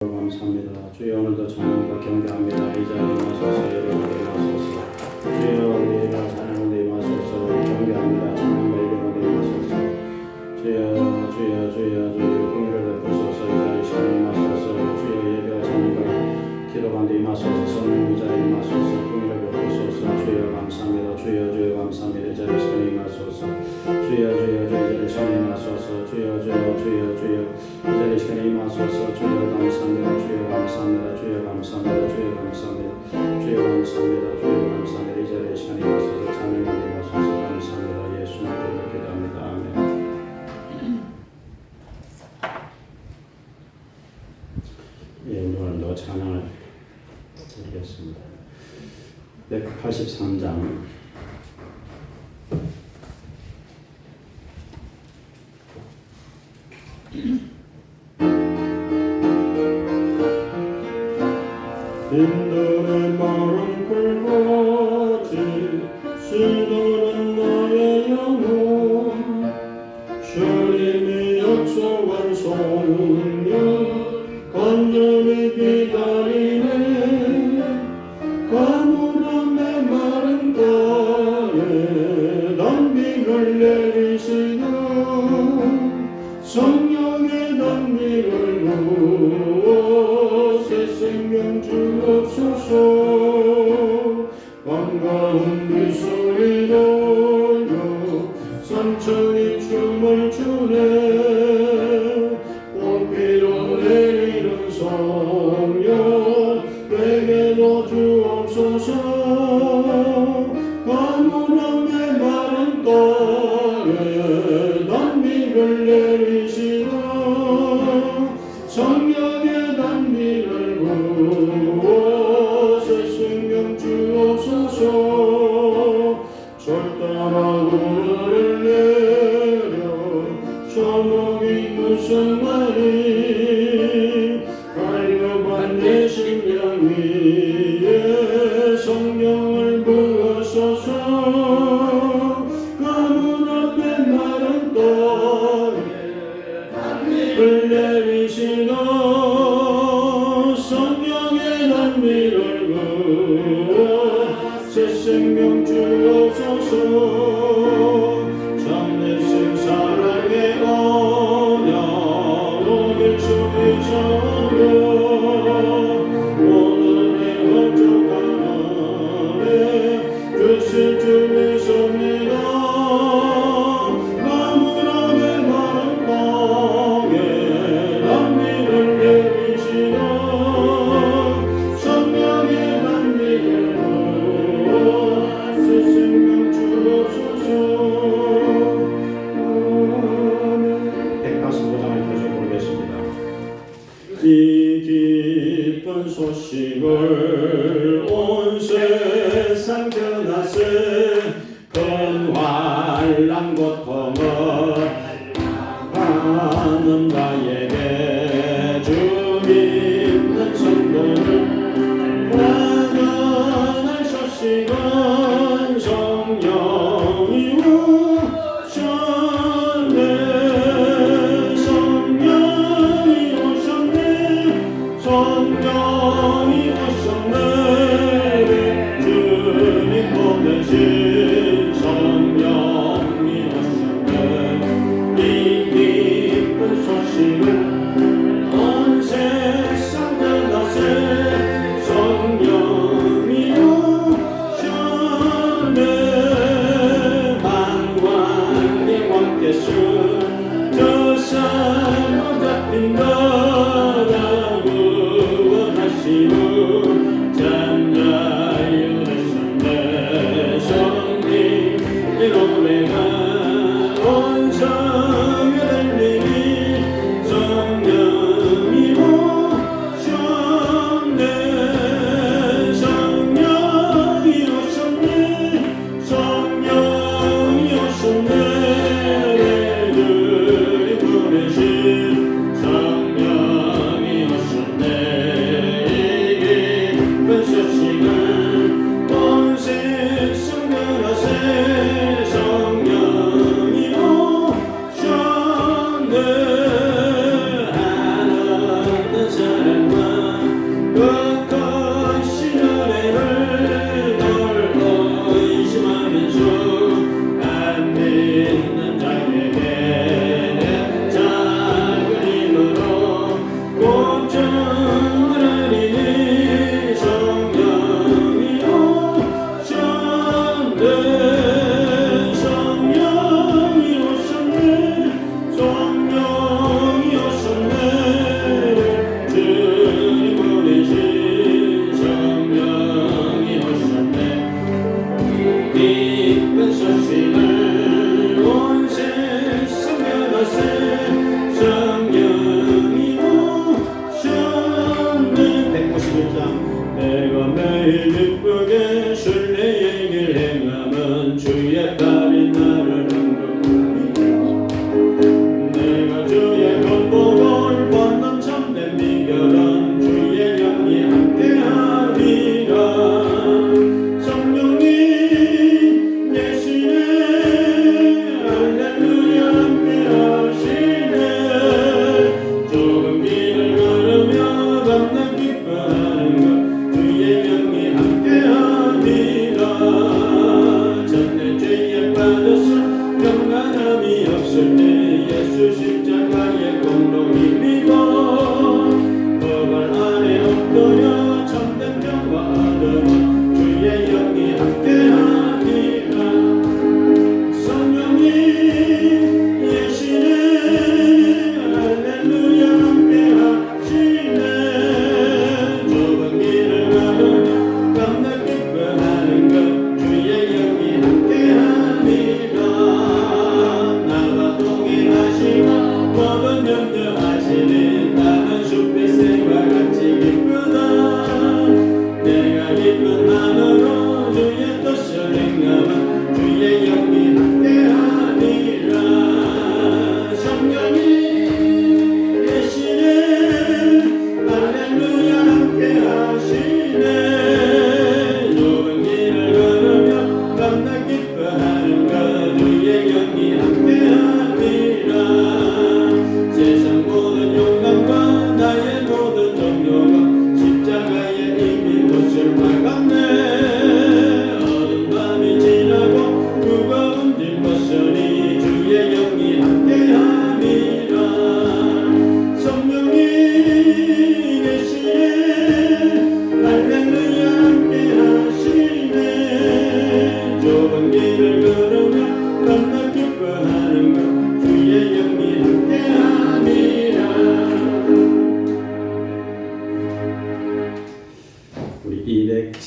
감사합니다. 주여 오늘도 찬양과 경배합니다. 이 자리에 임하소서. 여러분께 임하소서. 주여 우리가 찬양하는데 임하소서. 경배합니다. 찬양과 예배하는데 임하소서. 주여 공의를 베푸소서. 이 자리에 시간에 임하소서. 주여 예배와 찬양과 기도하는데 임하소서. 성령 이 자리에 임하소서. 공의를 베푸소서. 주여 감사합니다. 주여 감사합니다. 이 자리에 시간에 임하소서. 주여 이 자리에 시간에 임하소서. 주여 이 자리에 시간에 임하소서. 주여 감사합니다. 주여 감사합니다. 주여 감사합니다. 주여 감사합니다. 주여 감사합니다. 주여 감사합니다. 이 자리에 시간에 임하소서. 찬양하게 임하소서. 감사합니다. 예수님 이름으로 기도합니다. 아멘. 예, 오늘도 찬양을 드리겠습니다. 183장 빈들의 마음 굴거지 수도는 나의 영혼 주님이 약속한 성령 간절히 기다리네 가물음의 마른 땅에 단비를 내리시고 성령의 단비를 부어 새 생명 주옵소서 반가운 빗소리 돌려 산천이 춤을 추네 꽃비로 내리는 성령 내게도 주옵소서 가물음의 마른 땅에 단비를 내리시고 성령의 단비를 부어 새 생명 주옵소서 절 따라 우르를 내려 저목이 무슨 말이 갈급한 내 심령 위에 성령을 부으소서 가물음의 마른 땅에 단비를 내리시고 성령의 단비를 부어 새 생명 주옵소서 참내생 사랑의 언약 오늘 주의 저녁 오늘의 헛적한 안에 주실 주의 섭니다 가물음의 마른 땅에 단비를 내리시고 성령의 단비를 부어 새 생명 주옵소서 185장을 다시 보겠습니다. 이 기쁜 소식을 온 세상 전하세 큰 환난 고통을 하는 자에게 주 믿는 성도를 환영할 소식은 성령이 오셨네 성령이 오셨네 성령이 오셨네 주님 보내신 성령이 오셨네 이 기쁜 소식을 온 세상 전하세 성령이 오셨네 만왕의 왕께서 저 사람 같은 나라 구원하시고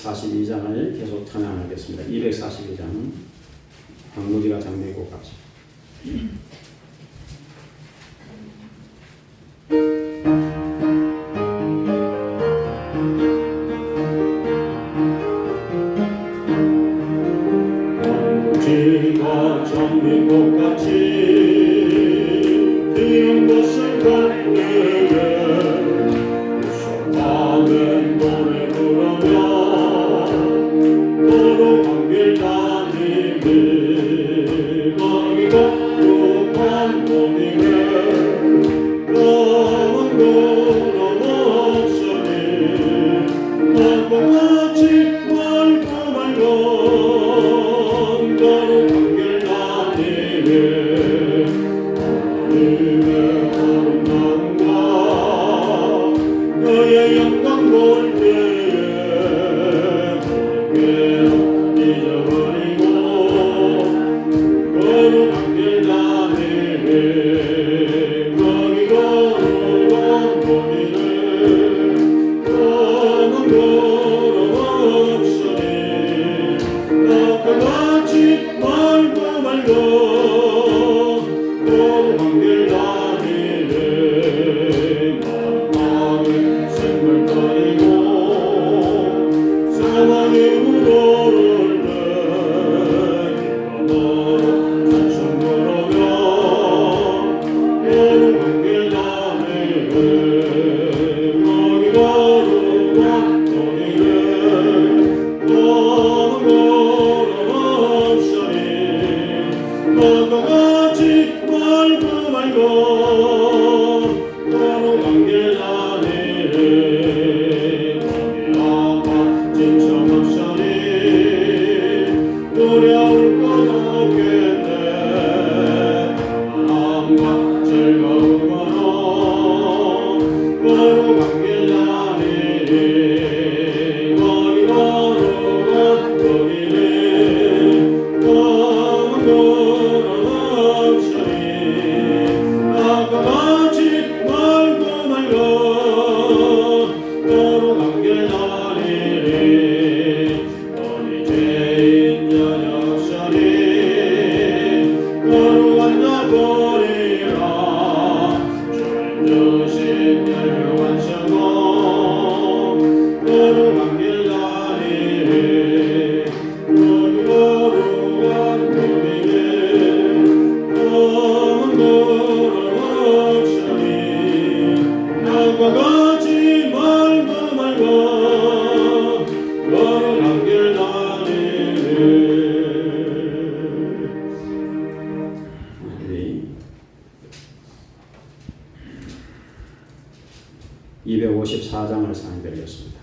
242장을 계속 찬양하겠습니다. 242장은 박무지가 장미고 같이. 박무지가 장미고 같이 피는 것을 볼 때에 우성하는 노래 부르며 길 다니니 거기가 높은 곳이네 검은 구름 없으니 나같이 맑고 맑은 거룩한 길 다니니 하나님의 아름다움과 그의 영광 볼 때에 잊어버리고 거룩한 길 다니니 거기가 높은 곳이네 검은 구름 없으니 나같이 맑고 맑은 거룩한 길 다니니 마음이 생물거리고 사랑이 우러를 거룩한 길 다니니 254장을 상드리겠습니다.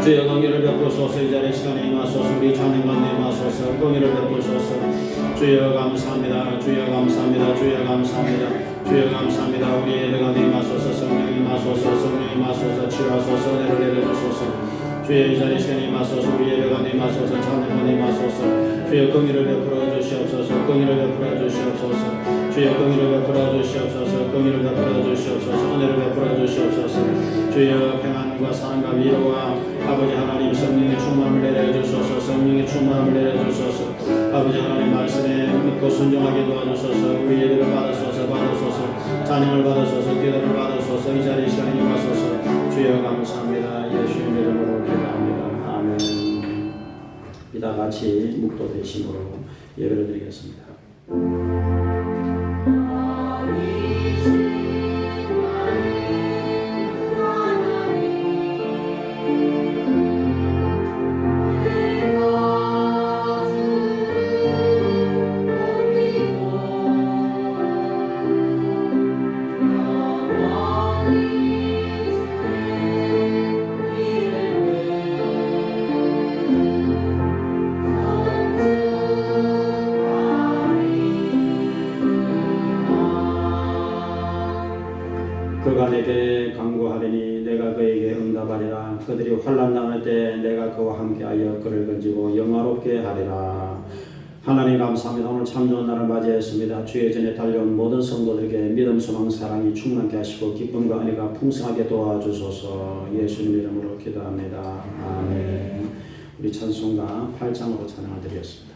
주여 긍휼을 베푸소서. 이 자리 시간에 임하소서. 우리 찬양 가운데 임하소서. 긍휼을 베푸소서. 주여 감사합니다. 주여 감사합니다. 주여 감사합니다. 주여 감사합니다. 우리 예배 가운데 임하소서. 성령이 임하소서. 성령이 임하소서. 치유하소서. 은혜를 내려주소서. 주여 이 자리 시간에 임하소서. 우리 예배 가운데 임하소서. 찬양 가운데 임하소서. 주여 공의를 베풀어 주시옵소서. 공의를 베풀어 주시옵소서. 주여 공의를 베풀어 주시옵소서. 공의를 베풀어 주시옵소서. 은혜를 베풀어 주시옵소서. 주여 평안과 사랑과 위로와 아버지 하나님 성령의 충만을 내려주소서. 성령의 충만을 내려주소서. 아버지 하나님 말씀에 믿고 순종하게 도와주소서. 우리 예배를 받으소서. 찬양을 받으소서. 기도를 받으소서. 이 자리 시간에 임하소서. 주여 감사합니다. 예수님 이름으로 기도합니다. 아멘. 이다 같이 묵도 대심으로 예배를 드리겠습니다. 그가 내게 간구하리니 내가 그에게 응답하리라. 그들이 환난 당할 때 내가 그와 함께하여 그를 건지고 영화롭게 하리라. 하나님 감사합니다. 오늘 참 좋은 날을 맞이했습니다. 주의 전에 달려온 모든 성도들에게 믿음, 소망, 사랑이 충만케 하시고 기쁨과 은혜가 풍성하게 도와주소서. 예수님 이름으로 기도합니다. 아멘. 우리 찬송가 8장으로 찬양을 드리겠습니다.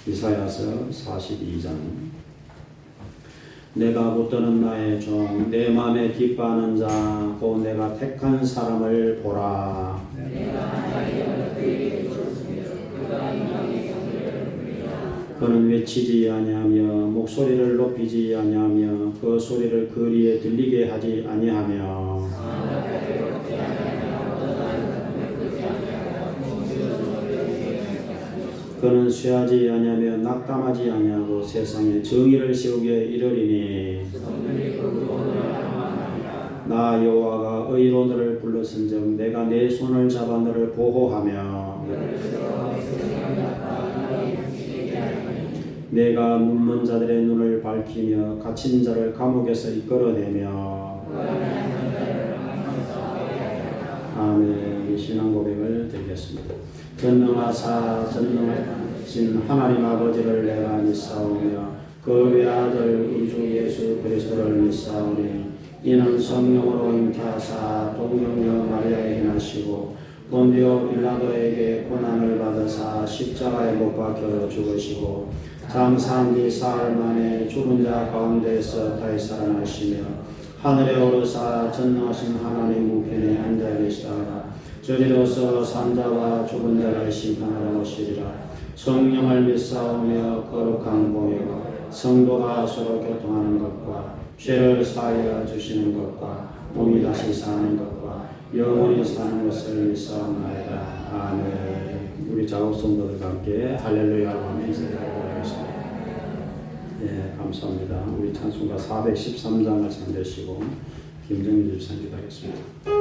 이사야서 42장. 내가 붙드는 나의 종, 내 마음에 기뻐하는 자, 곧 내가 택한 사람을 보라. 그는 외치지 아니하며 목소리를 높이지 아니하며 그 소리를 거리에 들리게 하지 아니하며 그는 쇠하지 아니하며 낙담하지 아니하고 세상에 정의를 세우게 이르리니 나 여호와가 의로운들을 불렀은즉 내가 내 손을 잡아 너를 보호하며 내가 눈먼 자들의 눈을 밝히며 갇힌 자를 감옥에서 이끌어내며 아멘. 신앙 고백을 드리겠습니다. 전능하사 전능하신 하나님 아버지를 내가 믿사오며 그 외아들 우리 주 예수 그리스도를 믿사오니 이는 성령으로 잉태하사 동정녀 마리아에게 나시고 본디오 빌라도에게 고난을 받으사 십자가에 못 박혀 죽으시고 장사한 지 사흘 만에 죽은 자 가운데서 다시 살아나시며 하늘에 오르사 전능하신 하나님 우편에 앉아 계시다가 저리로서 산자와 죽은 자를 심판하러 오시리라. 성령을 믿사오며 거룩한 공예와 성도가 서로 교통하는 것과 죄를 사하여 주시는 것과 몸이 다시 사는 것과 영원히 사는 것을 믿사옵나이다. 아멘. 우리 작업 성도들과 함께 할렐루야로 하며 인사드리도록 하겠습니다. 네, 감사합니다. 우리 찬송가 413장을 참되시고 김정민 집사님 기도하겠습니다.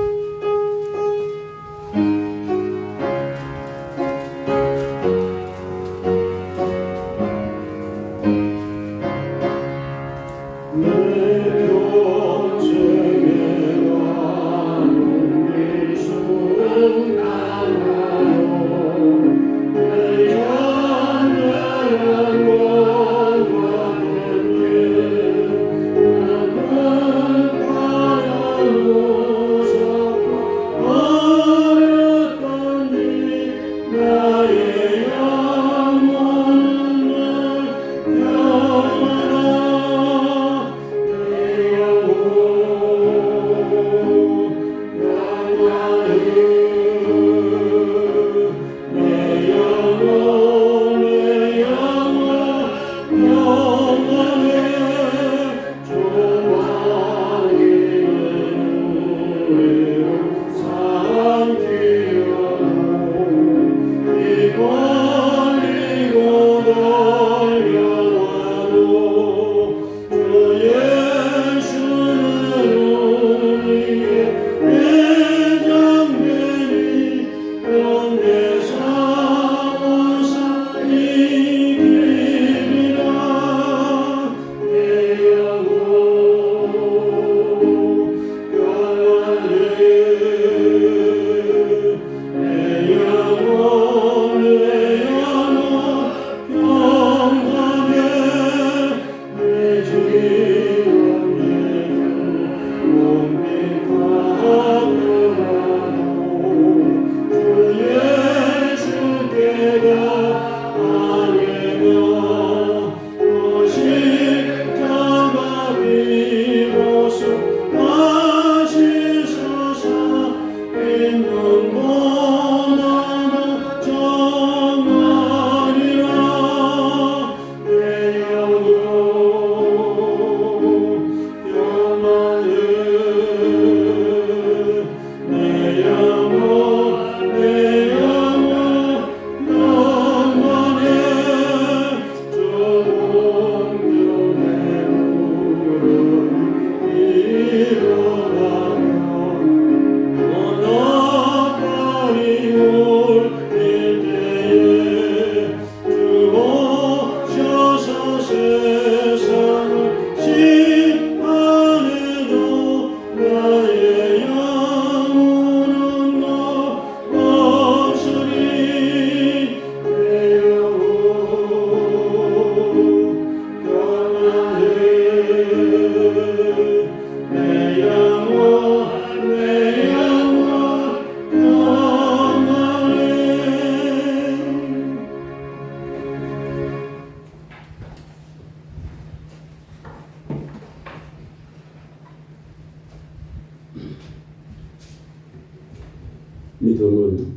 믿음은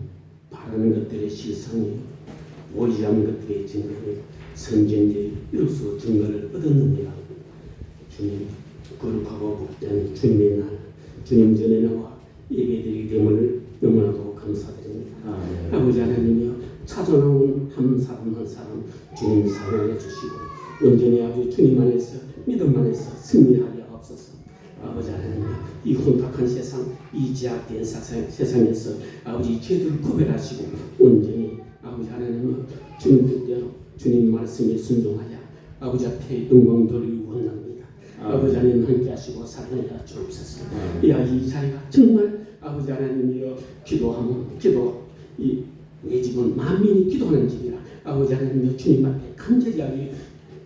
바라는 것들의 실상이요 보이지 않는 것들의 증거를 선전들이 이로써 증거를 얻었느니라. 주님 거룩하고 복된 주님의 날 주님 전에 나와 예배드리게 됨을 너무나도 감사드립니다. 아버지 하나님이여 찾아나온 한 사람 한 사람 주님 사랑해 주시고 온전히 아버지 주님 안에서 믿음 안에서 승리하게 하옵소서. 아버지 하나님 이 혼탁한 세상 이 제약된 세상에서 아버지 죄들을 구별하시고 온전히 아버지 하나님 주님 뜻대로 주님 말씀에 순종하여 아버지 앞에 영광 돌리기 원합니다. 아버지 하나님 함께 하시고 사랑하여 주옵소서. 이 자리가 정말 아버지 하나님이여 내 집은 만민이 기도하는 집이라 아버지 하나님이여 주님 앞에 간절히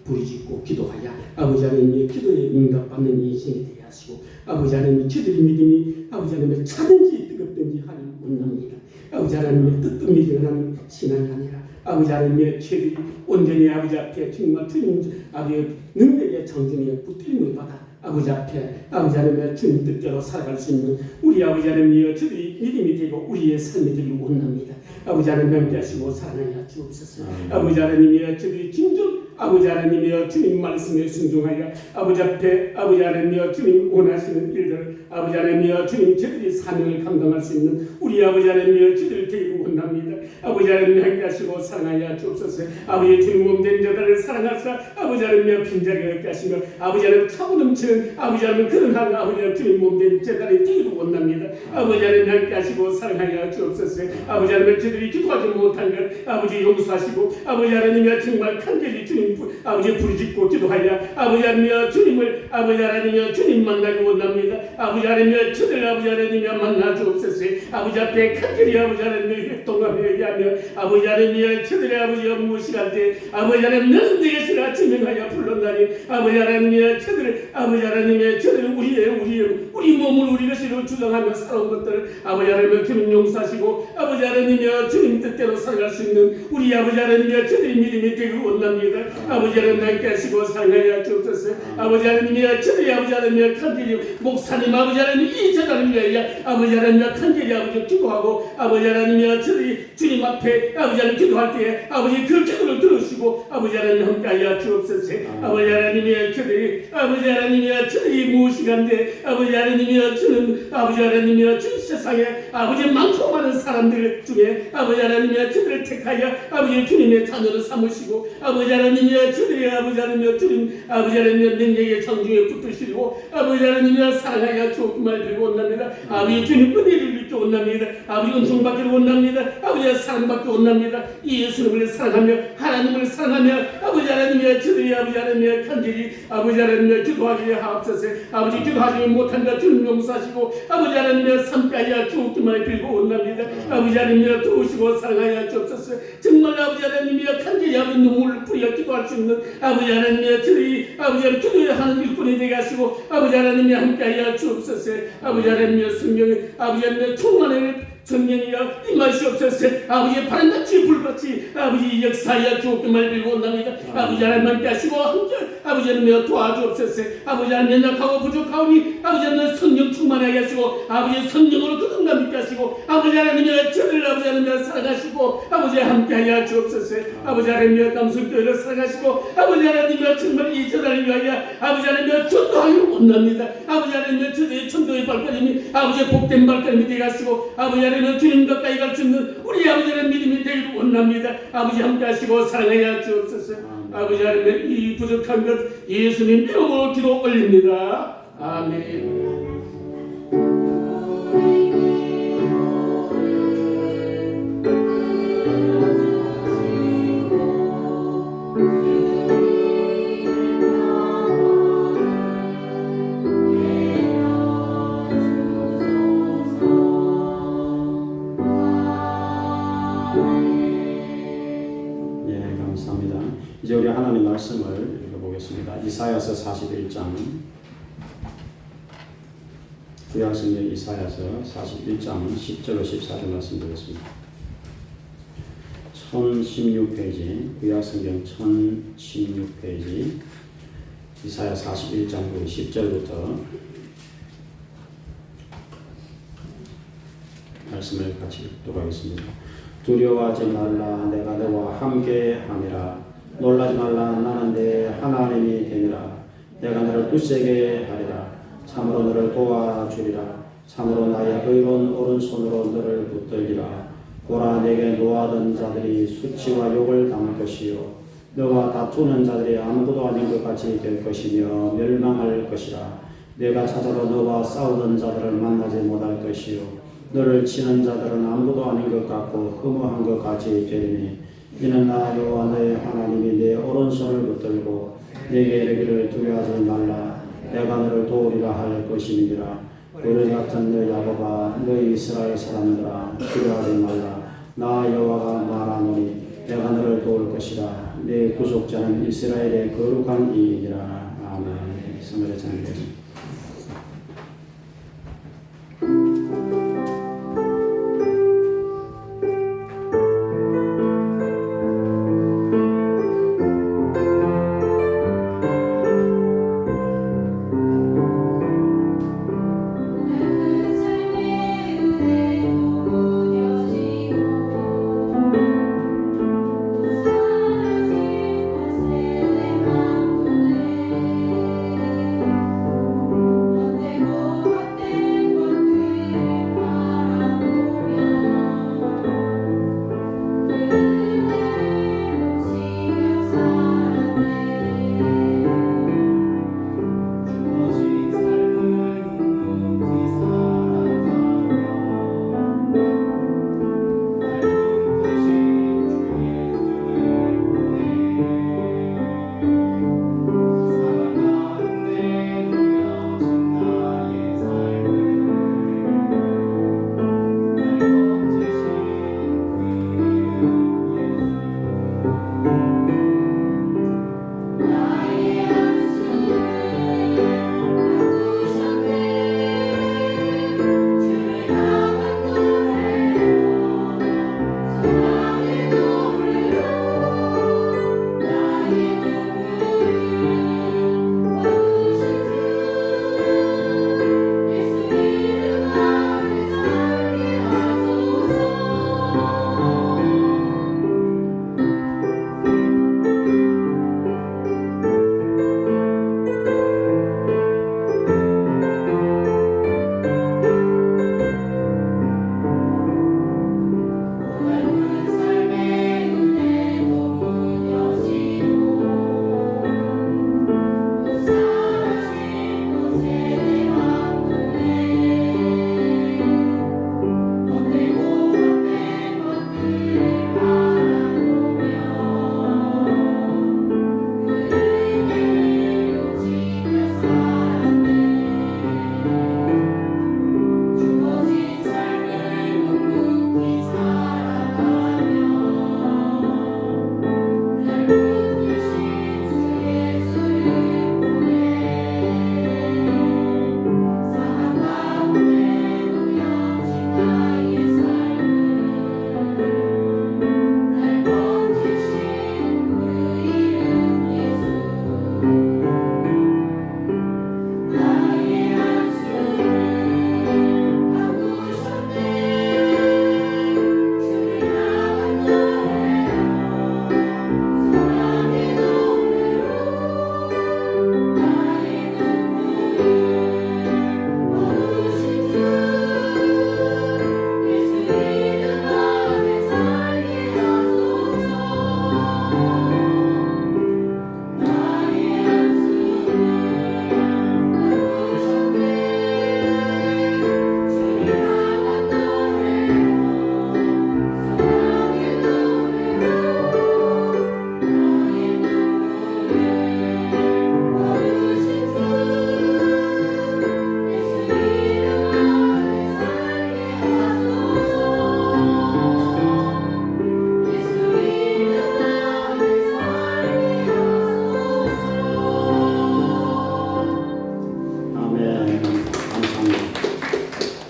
부르짖고 기도하여 아버지 하나님의 기도에 응답받는 인생이 되게 하시고 아버지 하나님의 저들의 믿음이 아버지 하나님의 차든지 뜨겁든지 하는 원합니다. 아버지 하나님의 뜨뜻미지근한 신앙이 아니라 아버지 하나님의 저들이 온전히 아버지 앞에 정말 주님 아버지의 능력의 정중에 붙들림을 받아 아버지 앞에 아버지 하나님의 주님 뜻대로 살아갈 수 있는 우리 아버지 하나님이여 저들이 믿음이 되고 우리의 삶이 되기를 원합니다. 아버지 하나님 함께 하시고 사랑하여 주옵소서. 아버지 하나님이여 저들이 진정 아버지 하나님이여 주님 말씀에 순종하여 아버지 앞에 아버지 하나님이여 주님 원하시는 일들 아버지 하나님이여 주님 저들이 사명을 감당할 수 있는 우리 아버지 하나님이여 저들을 데리고 원합니다. 아버지 하나님 함께 하시고 사랑하여 주옵소서. 아버지 주님 몸된 자들을 사랑하사 아버지 하나님이여 빈자리가 없게 하시며 아버지 하나님 차고 넘치는 아버지 하나님 그런 한 아버지 하나님 주님 몸된 자들을 데리고 원합니다. 아버지 하나님 함께 하시고 사랑하여 주옵소서. 아버지 하나님 저들이 기도하지 못한 것 아버지 용서하시고 아버지 하나님이여 정말 간절히 주님 아버지 부르짖고 기도하여 아버지 하나님이여 주님을 아버지 하나님이여 주님 만나기 원합니다. 아버지 하나님이여 저들 아버지 하나님이여 만나 주옵소서. 아버지 앞에 간절히 아버지 하나님이여 협동하며 얘기하며 아버지 하나님이여 저들의 아버지여 무엇이간데 아버지 하나님 너는 내 것이라 증명하여 불렀나니 아버지 하나님이여 저들 아버지 하나님이여 저들은 우리 몸을 우리 것으로 주장하며 살아온 것들을 아버지 하나님이여 주님 용서하시고 아버지 하나님이여 주님 뜻대로 살아갈 수 있는 우리 아버지 하나님이여 저들의 믿음이 되기 원합니다. 아버지 하나님 함께 하시고 사랑하여 주옵소서. 아버지 하나님이여 저들이 아버지 하나님이여 간절히 목사님 아버지 하나님 이 재단을 위하여 아버지 하나님이여 간절히 아버지 기도하고 아버지 하나님이여 저들이 주님 앞에 아버지 하나님 기도할 때에 아버지 그 기도를 들으시고 아버지 하나님 함께 하여 주옵소서. 아버지 하나님이여 저들이 아버지 하나님이여 저들이 무엇이간데 아버지 하나님이여 주는 아버지 하나님이여 주 세상에 아버지 많고 많은 사람들 중에 아버지 하나님이여 저들을 택하여 아버지 주님의 자녀를 삼으시고 아버지 하나님이여 저들이 아버지 하나님이여 주님 아버지 하나님이여 능력의 정중에 붙드시고 아버지 하나님이여 사랑하여 주옵기만 드리고 원합니다. 아버지 주님 은혜를 입기 원합니다. 아버지 은총받기를 원합니다. 아버지 사랑받기 원합니다. 예수님을 사랑하며 하나님을 사랑하며 아버지 하나님이여 저들이 아버지 하나님이여 간절히 아버지 하나님이여 기도하기를 하옵소서. 아버지 기도하지 못한 자 주님 용서하시고 아버지 하나님이여 삼가하여 주옵기만 드리고 원합니다. 아버지 하나님이여 도우시고 사랑하여 주옵소서. 정말 아버지 하나님이여 간절히 아버지 눈물을 뿌려 기도할 수 있는 아버지 하나님이여 저희 아버지 하나님 기도에 하는 일꾼이 되게 하시고 아버지 하나님이 함께하여 주옵소서. 아버지 하나님이여 성령에 아버지 하나님이여 충만을 성령이여 임하시옵소서. 아버지의 바람같이 불같이 아버지 역사하여 주옵기만 빌고 원합니다. 아버지 하나님 함께 하시고 한절 아버지 하나님이여 도와주옵소서. 아버지 하나님 연약하고 부족하오니 아버지 하나님 성령 충만하게 하시고 아버지의 성령으로 거듭남 있게 하시고 아버지 하나님이여 저를 아버지 하나님이여 살아가시고 아버지 함께하여 주옵소서. 아버지 하나님이여 남성교회를 살아가시고 아버지 하나님이여 정말 이 전화를 위하여 아버지 하나님이여 전도하기를 원합니다. 아버지 하나님이여 저의 전도의 발걸음이 아버지의 복된 발걸음이 되게 하시고 아버지 하나님이여 주님 가까이 갈 수 있는 우리 아버지 하나님 믿음이 되기를 원합니다. 아버지 함께 하시고 사랑하여 주옵소서. 아버지 하나님 이 부족한 것 예수님 이름으로 기도 올립니다. 아멘. 이제 우리 하나님 말씀을 읽어보겠습니다. 이사야서 41장 구약성경 이사야서 41장 10절로 14절 말씀 드리겠습니다. 1016페이지 구약성경 1016페이지 이사야 41장 10절부터 말씀을 같이 읽도록 하겠습니다. 두려워하지 말라. 내가 너와 함께 함이라. 놀라지 말라. 나는 내 하나님이 되니라. 내가 너를 굳세게 하리라. 참으로 너를 도와주리라. 참으로 나의 의로운 오른손으로 너를 붙들리라. 보라, 내게 노하던 자들이 수치와 욕을 당할 것이요 너와 다투는 자들이 아무것도 아닌 것 같이 될 것이며 멸망할 것이라. 내가 찾아도 너와 싸우던 자들을 만나지 못할 것이요 너를 치는 자들은 아무것도 아닌 것 같고 허무한 것 같이 되리니 이는 나 여호와 너의 하나님이 내 오른손을 붙들고 내게 이르기를 두려워하지 말라. 내가 너를 도우리라 할 것임이니라. 우리 같은 너 야곱아 너희 이스라엘 사람들아 두려워하지 말라. 나 여호와가 말하노니 내가 너를 도울 것이라. 내 구속자는 이스라엘의 거룩한 이이니라. 아멘. 성령의 찬양하겠습니다.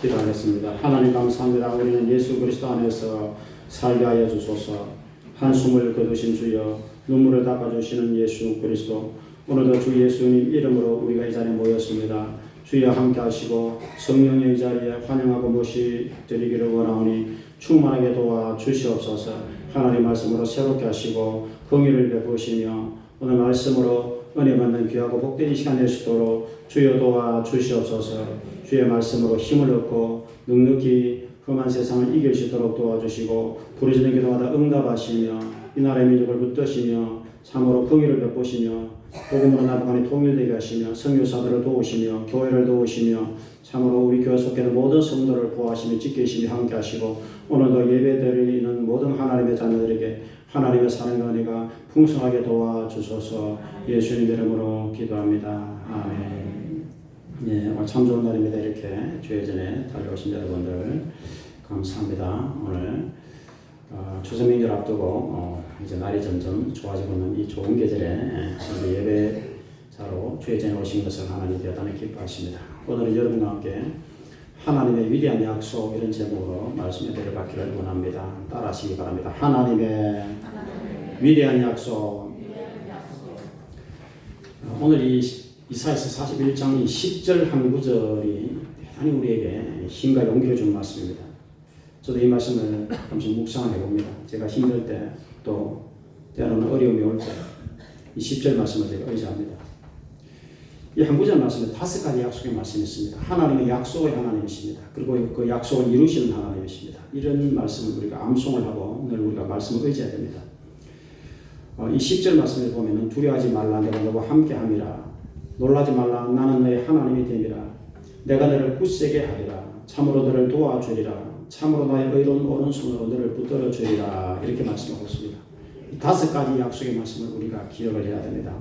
기도하겠습니다. 하나님 감사합니다. 우리는 예수 그리스도 안에서 살게 하여 주소서. 한숨을 거두신 주여, 눈물을 닦아주시는 예수 그리스도, 오늘도 주 예수님 이름으로 우리가 이 자리에 모였습니다. 주여 함께 하시고 성령의 이 자리에 환영하고 모시드리기를 원하오니 충만하게 도와 주시옵소서. 하나님 말씀으로 새롭게 하시고 긍휼을 베푸시며 오늘 말씀으로 은혜 받는 귀하고 복된 이 시간 될 수 있도록 주여 도와 주시옵소서. 주의 말씀으로 힘을 얻고 넉넉히 험한 세상을 이길 수 있도록 도와주시고 부르짖는 기도마다 응답하시며 이 나라의 민족을 붙드시며 참으로 긍휼을 베푸시며 복음으로 나아가니 통일되게 하시며 선교사들을 도우시며 교회를 도우시며 참으로 우리 교회 속에는 모든 성도를 보호하시며 지키시며 함께 하시고 오늘도 예배드리는 모든 하나님의 자녀들에게 하나님의 사랑과 은혜가 풍성하게 도와주소서. 예수님 이름으로 기도합니다. 아멘. 네, 오늘 참 좋은 날입니다. 이렇게 주의 전에 달려오신 여러분들 감사합니다. 오늘 추수명절 앞두고 이제 날이 점점 좋아지고 있는 이 좋은 계절에 우리 예배자로 주의 전에 오신 것을 하나님 대단히 기뻐하십니다. 오늘은 여러분과 함께 하나님의 위대한 약속 이런 제목으로 말씀의 대를 받기를 원합니다. 따라하시기 바랍니다. 하나님의 위대한 약속. 오늘 이 이사야서 41장 10절 한 구절이 대단히 우리에게 힘과 용기를 주는 말씀입니다. 저도 이 말씀을 잠시 묵상을 해봅니다. 제가 힘들 때 또 때로는 어려움이 올 때 이 10절 말씀을 제가 의지합니다. 이 한 구절 말씀에 5가지 약속의 말씀이 있습니다. 하나님의 약속의 하나님이십니다. 그리고 그 약속을 이루시는 하나님이십니다. 이런 말씀을 우리가 암송을 하고 늘 우리가 말씀을 의지해야 됩니다. 이 10절 말씀을 보면 두려워하지 말라 내가 너와 함께함이라 놀라지 말라 나는 너의 하나님이 됨이라 내가 너를 굳세게 하리라 참으로 너를 도와주리라 참으로 나의 의로운 오른손으로 너를 붙들어 주리라 이렇게 말씀하고 있습니다. 이 5가지 약속의 말씀을 우리가 기억을 해야 됩니다.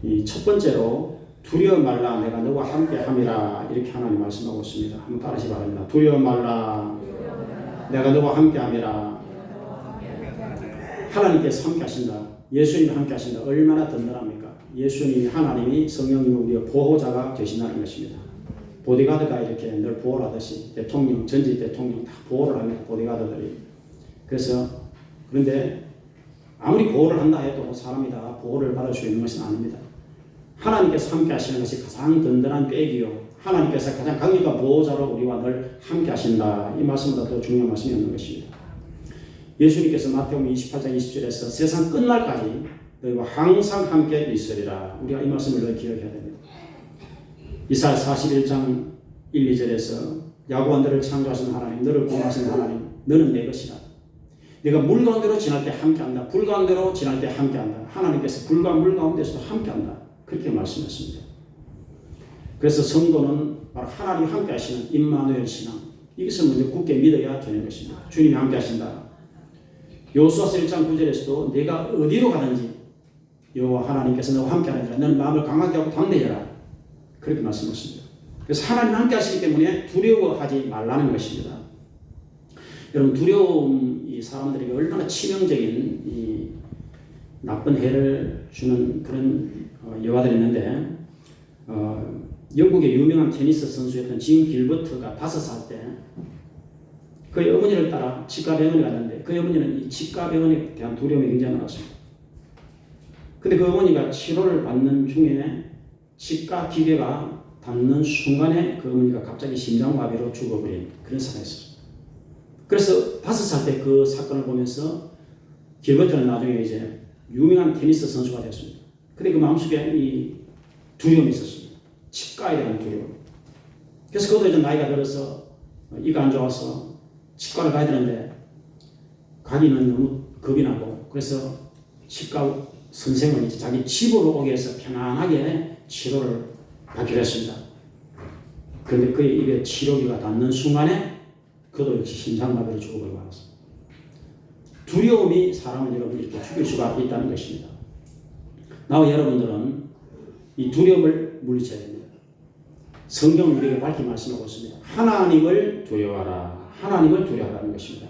이 첫 번째로 두려워 말라 내가 너와 함께함이라 이렇게 하나님 말씀하고 있습니다. 한번 따라하시기 바랍니다. 두려워 말라 내가 너와 함께함이라. 하나님께서 함께하신다. 예수님이 함께하신다. 얼마나 든든합니까? 예수님이 하나님이 성령님이 우리의 보호자가 되신다는 것입니다. 보디가드가 이렇게 늘 보호를 하듯이 대통령, 전직 대통령 다 보호를 합니다. 보디가드들이. 그래서 그런데 아무리 보호를 한다 해도 사람이 다 보호를 받을 수 있는 것은 아닙니다. 하나님께서 함께 하시는 것이 가장 든든한 백이요. 하나님께서 가장 강력한 보호자로 우리와 늘 함께 하신다. 이 말씀보다 더 중요한 말씀이 없는 것입니다. 예수님께서 마태복음 28장 20절에서 세상 끝날까지 너희와 항상 함께 있으리라. 우리가 이 말씀을 늘 기억해야 됩니다. 이사야 41장 1, 2절에서 야곱아 너를 창조하신 하나님, 너를 구원하신 하나님, 너는 내 것이라. 내가 물 가운데로 지날 때 함께한다. 불 가운데로 지날 때 함께한다. 하나님께서 불과 물 가운데서도 함께한다. 그렇게 말씀했습니다. 그래서 성도는 바로 하나님 함께 하시는 임마누엘 신앙. 이것을 먼저 굳게 믿어야 되는 것입니다. 주님이 함께 하신다. 여호수아서 1장 9절에서도 내가 어디로 가든지 여호와 하나님께서 너와 함께 하느니라. 너는 마음을 강하게 하고 담대해라. 그렇게 말씀하십니다. 그래서 하나님 함께 하시기 때문에 두려워하지 말라는 것입니다. 여러분 두려움 이 사람들에게 얼마나 치명적인 이 나쁜 해를 주는 그런 여화들이 있는데 영국의 유명한 테니스 선수였던 진 길버트가 5살 때 그의 어머니를 따라 치과병원에 갔는데 그 어머니는 이 치과병원에 대한 두려움이 굉장히 많았습니다. 근데 그 어머니가 치료를 받는 중에 치과 기계가 닿는 순간에 그 어머니가 갑자기 심장마비로 죽어버린 그런 사건이 있었습니다. 그래서 5살 때 그 사건을 보면서 길버트는 나중에 이제 유명한 테니스 선수가 됐습니다. 근데 그 마음속에 이 두려움이 있었습니다. 치과에 대한 두려움. 그래서 그것도 이제 나이가 들어서 이가 안 좋아서 치과를 가야 되는데 가기는 너무 겁이 나고 그래서 치과 선생을 이제 자기 집으로 오게 해서 편안하게 치료를 받기로 했습니다. 그런데 그의 입에 치료기가 닿는 순간에 그도 역시 심장마비로 죽어버리고 말았습니다. 두려움이 사람을 여러분 이렇게 죽일 수가 있다는 것입니다. 나와 여러분들은 이 두려움을 물리쳐야 됩니다. 성경은 우리에게 밝히 말씀하고 있습니다. 하나님을 두려워하라. 하나님을 두려워하라는 것입니다.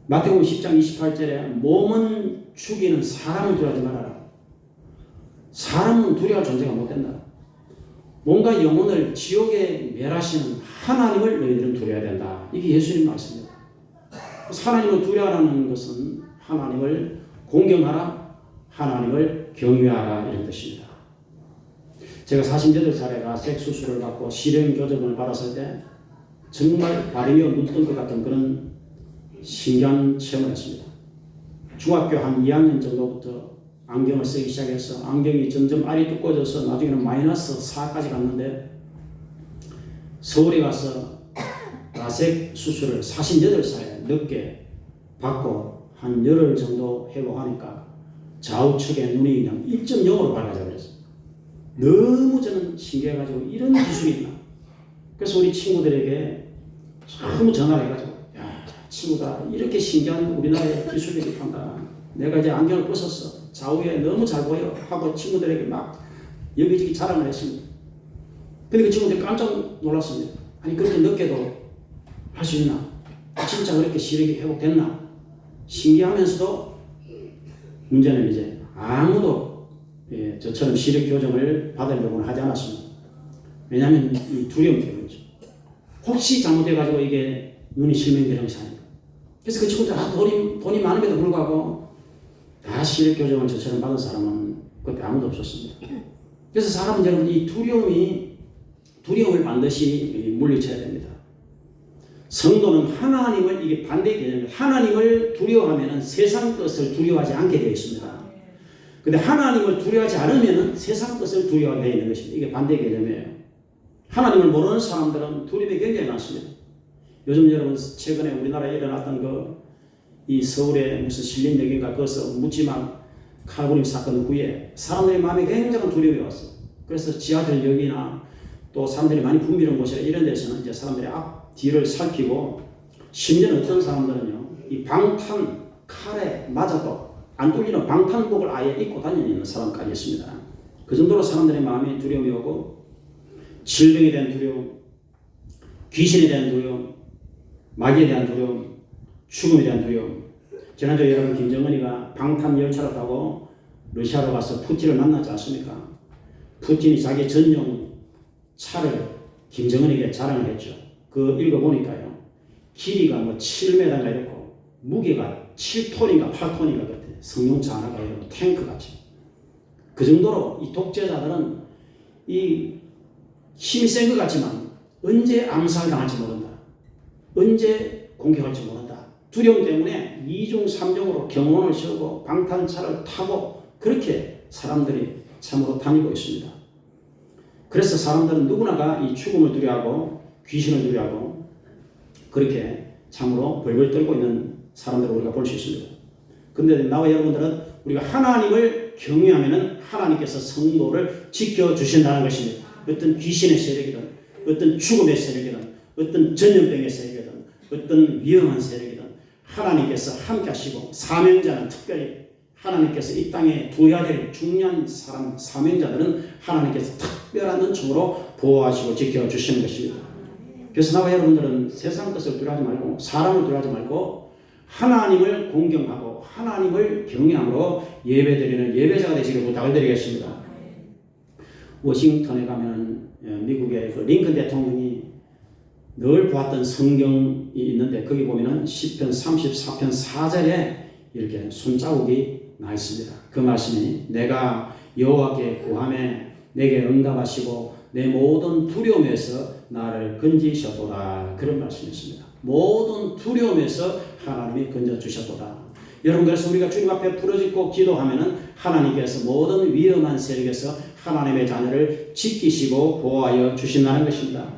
마태복음 10장 28절에 몸은 죽이는 사람을 두려워하지 말아라. 사람은 두려워할 존재가 못 된다. 몸과 영혼을 지옥에 멸하시는 하나님을 너희들은 두려워해야 된다. 이게 예수님 말씀입니다. 하나님을 두려워하라는 것은 하나님을 공경하라, 하나님을 경외하라 이런 뜻입니다. 제가 48살에 라섹 수술을 받고 실형 교정을 받았을 때 정말 발이며 눈뜬 것 같은 그런 신기한 체험을 했습니다. 중학교 한 2학년 정도부터 안경을 쓰기 시작해서 안경이 점점 알이 두꺼워져서 나중에는 -4까지 갔는데 서울에 가서 라섹 수술을 48살에 늦게 받고 한 열흘 정도 회복하니까 좌우측의 눈이 그냥 1.0으로 밝아져 버렸어요. 너무 저는 신기해가지고 이런 기술이 있나. 그래서 우리 친구들에게 너무 전화를 해가지고 야 친구가 이렇게 신기한 우리나라의 기술력이 판다. 내가 이제 안경을 벗었어. 좌우에 너무 잘 보여. 하고 친구들에게 막 여기저기 자랑을 했습니다. 근데 그 친구들이 깜짝 놀랐습니다. 아니, 그렇게 늦게도 할 수 있나? 진짜 그렇게 시력이 회복됐나? 신기하면서도 문제는 이제 아무도 저처럼 시력 교정을 받으려고는 하지 않았습니다. 왜냐하면 이 두려움 때문이죠. 혹시 잘못돼가지고 이게 눈이 실명되는 것이 아닌가. 그래서 그 친구들 다 돈이 많음에도 불구하고 다 시력 교정을 저처럼 받은 사람은 그때 아무도 없었습니다. 그래서 사람은 여러분 이 두려움을 반드시 물리쳐야 됩니다. 성도는 하나님을, 이게 반대 개념입니다. 하나님을 두려워하면 세상 것을 두려워하지 않게 되어 있습니다. 근데 하나님을 두려워하지 않으면 세상 것을 두려워하게 되어 있는 것입니다. 이게 반대 개념이에요. 하나님을 모르는 사람들은 두려움이 굉장히 많습니다. 요즘 여러분 최근에 우리나라에 일어났던 이 서울의 무슨 신림역인가 거기서 묻지마 칼부림 사건 후에 사람들의 마음에 굉장한 두려움이 왔어요. 그래서 지하철역이나 또 사람들이 많이 붐비는 곳이나 이런 데서는 이제 사람들이 앞 뒤를 살피고, 심지어 어떤 사람들은요 이 방탄 칼에 맞아도 안 뚫리는 방탄복을 아예 입고 다니는 사람까지 있습니다. 그 정도로 사람들의 마음에 두려움이 오고, 질병에 대한 두려움, 귀신에 대한 두려움, 마귀에 대한 두려움, 죽음에 대한 두려움. 지난주에 여러분 김정은이가 방탄 열차를 타고 러시아로 가서 푸틴을 만나지 않습니까? 푸틴이 자기 전용 차를 김정은에게 자랑을 했죠. 그 읽어보니까요, 길이가 뭐 7m인가 이렇고 무게가 7톤인가 8톤인가 그때 성용차 하나가 이러고 탱크 같이. 그 정도로 이 독재자들은 이 힘이 센 것 같지만 언제 암살당할지 모른다. 언제 공격할지 모른다. 두려움 때문에 2중 3중으로 경호원을 세우고 방탄차를 타고 그렇게 사람들이 참으로 다니고 있습니다. 그래서 사람들은 누구나가 이 죽음을 두려워하고 귀신을 두려워하고 그렇게 참으로 벌벌 떨고 있는 사람들을 우리가 볼 수 있습니다. 그런데 나와 여러분들은 우리가 하나님을 경외하면 하나님께서 성도를 지켜주신다는 것입니다. 어떤 귀신의 세력이든 어떤 죽음의 세력이든 어떤 전염병의 세력이든 어떤 위험한 세력이든 하나님께서 함께 하시고, 사명자는 특별히 하나님께서 이 땅에 두어야 될 중요한 사람, 사명자들은 하나님께서 특별한 은총으로 보호하시고 지켜주시는 것입니다. 그래서 나와 여러분들은 세상 것을 두려워하지 말고 사람을 두려워하지 말고 하나님을 공경하고 하나님을 경외함으로 예배드리는 예배자가 되시길 부탁을 드리겠습니다. 워싱턴에 가면 미국의 그 링컨 대통령이 늘 보았던 성경이 있는데 거기 보면은 시편 34편 4절에 이렇게 손자국이 나 있습니다. 그 말씀이 내가 여호와께 구하매 내게 응답하시고 내 모든 두려움에서 나를 건지셨도다. 그런 말씀이었습니다. 모든 두려움에서 하나님이 건져주셨도다. 여러분, 그래서 우리가 주님 앞에 부르짖고 기도하면은 하나님께서 모든 위험한 세력에서 하나님의 자녀를 지키시고 보호하여 주신다는 것입니다.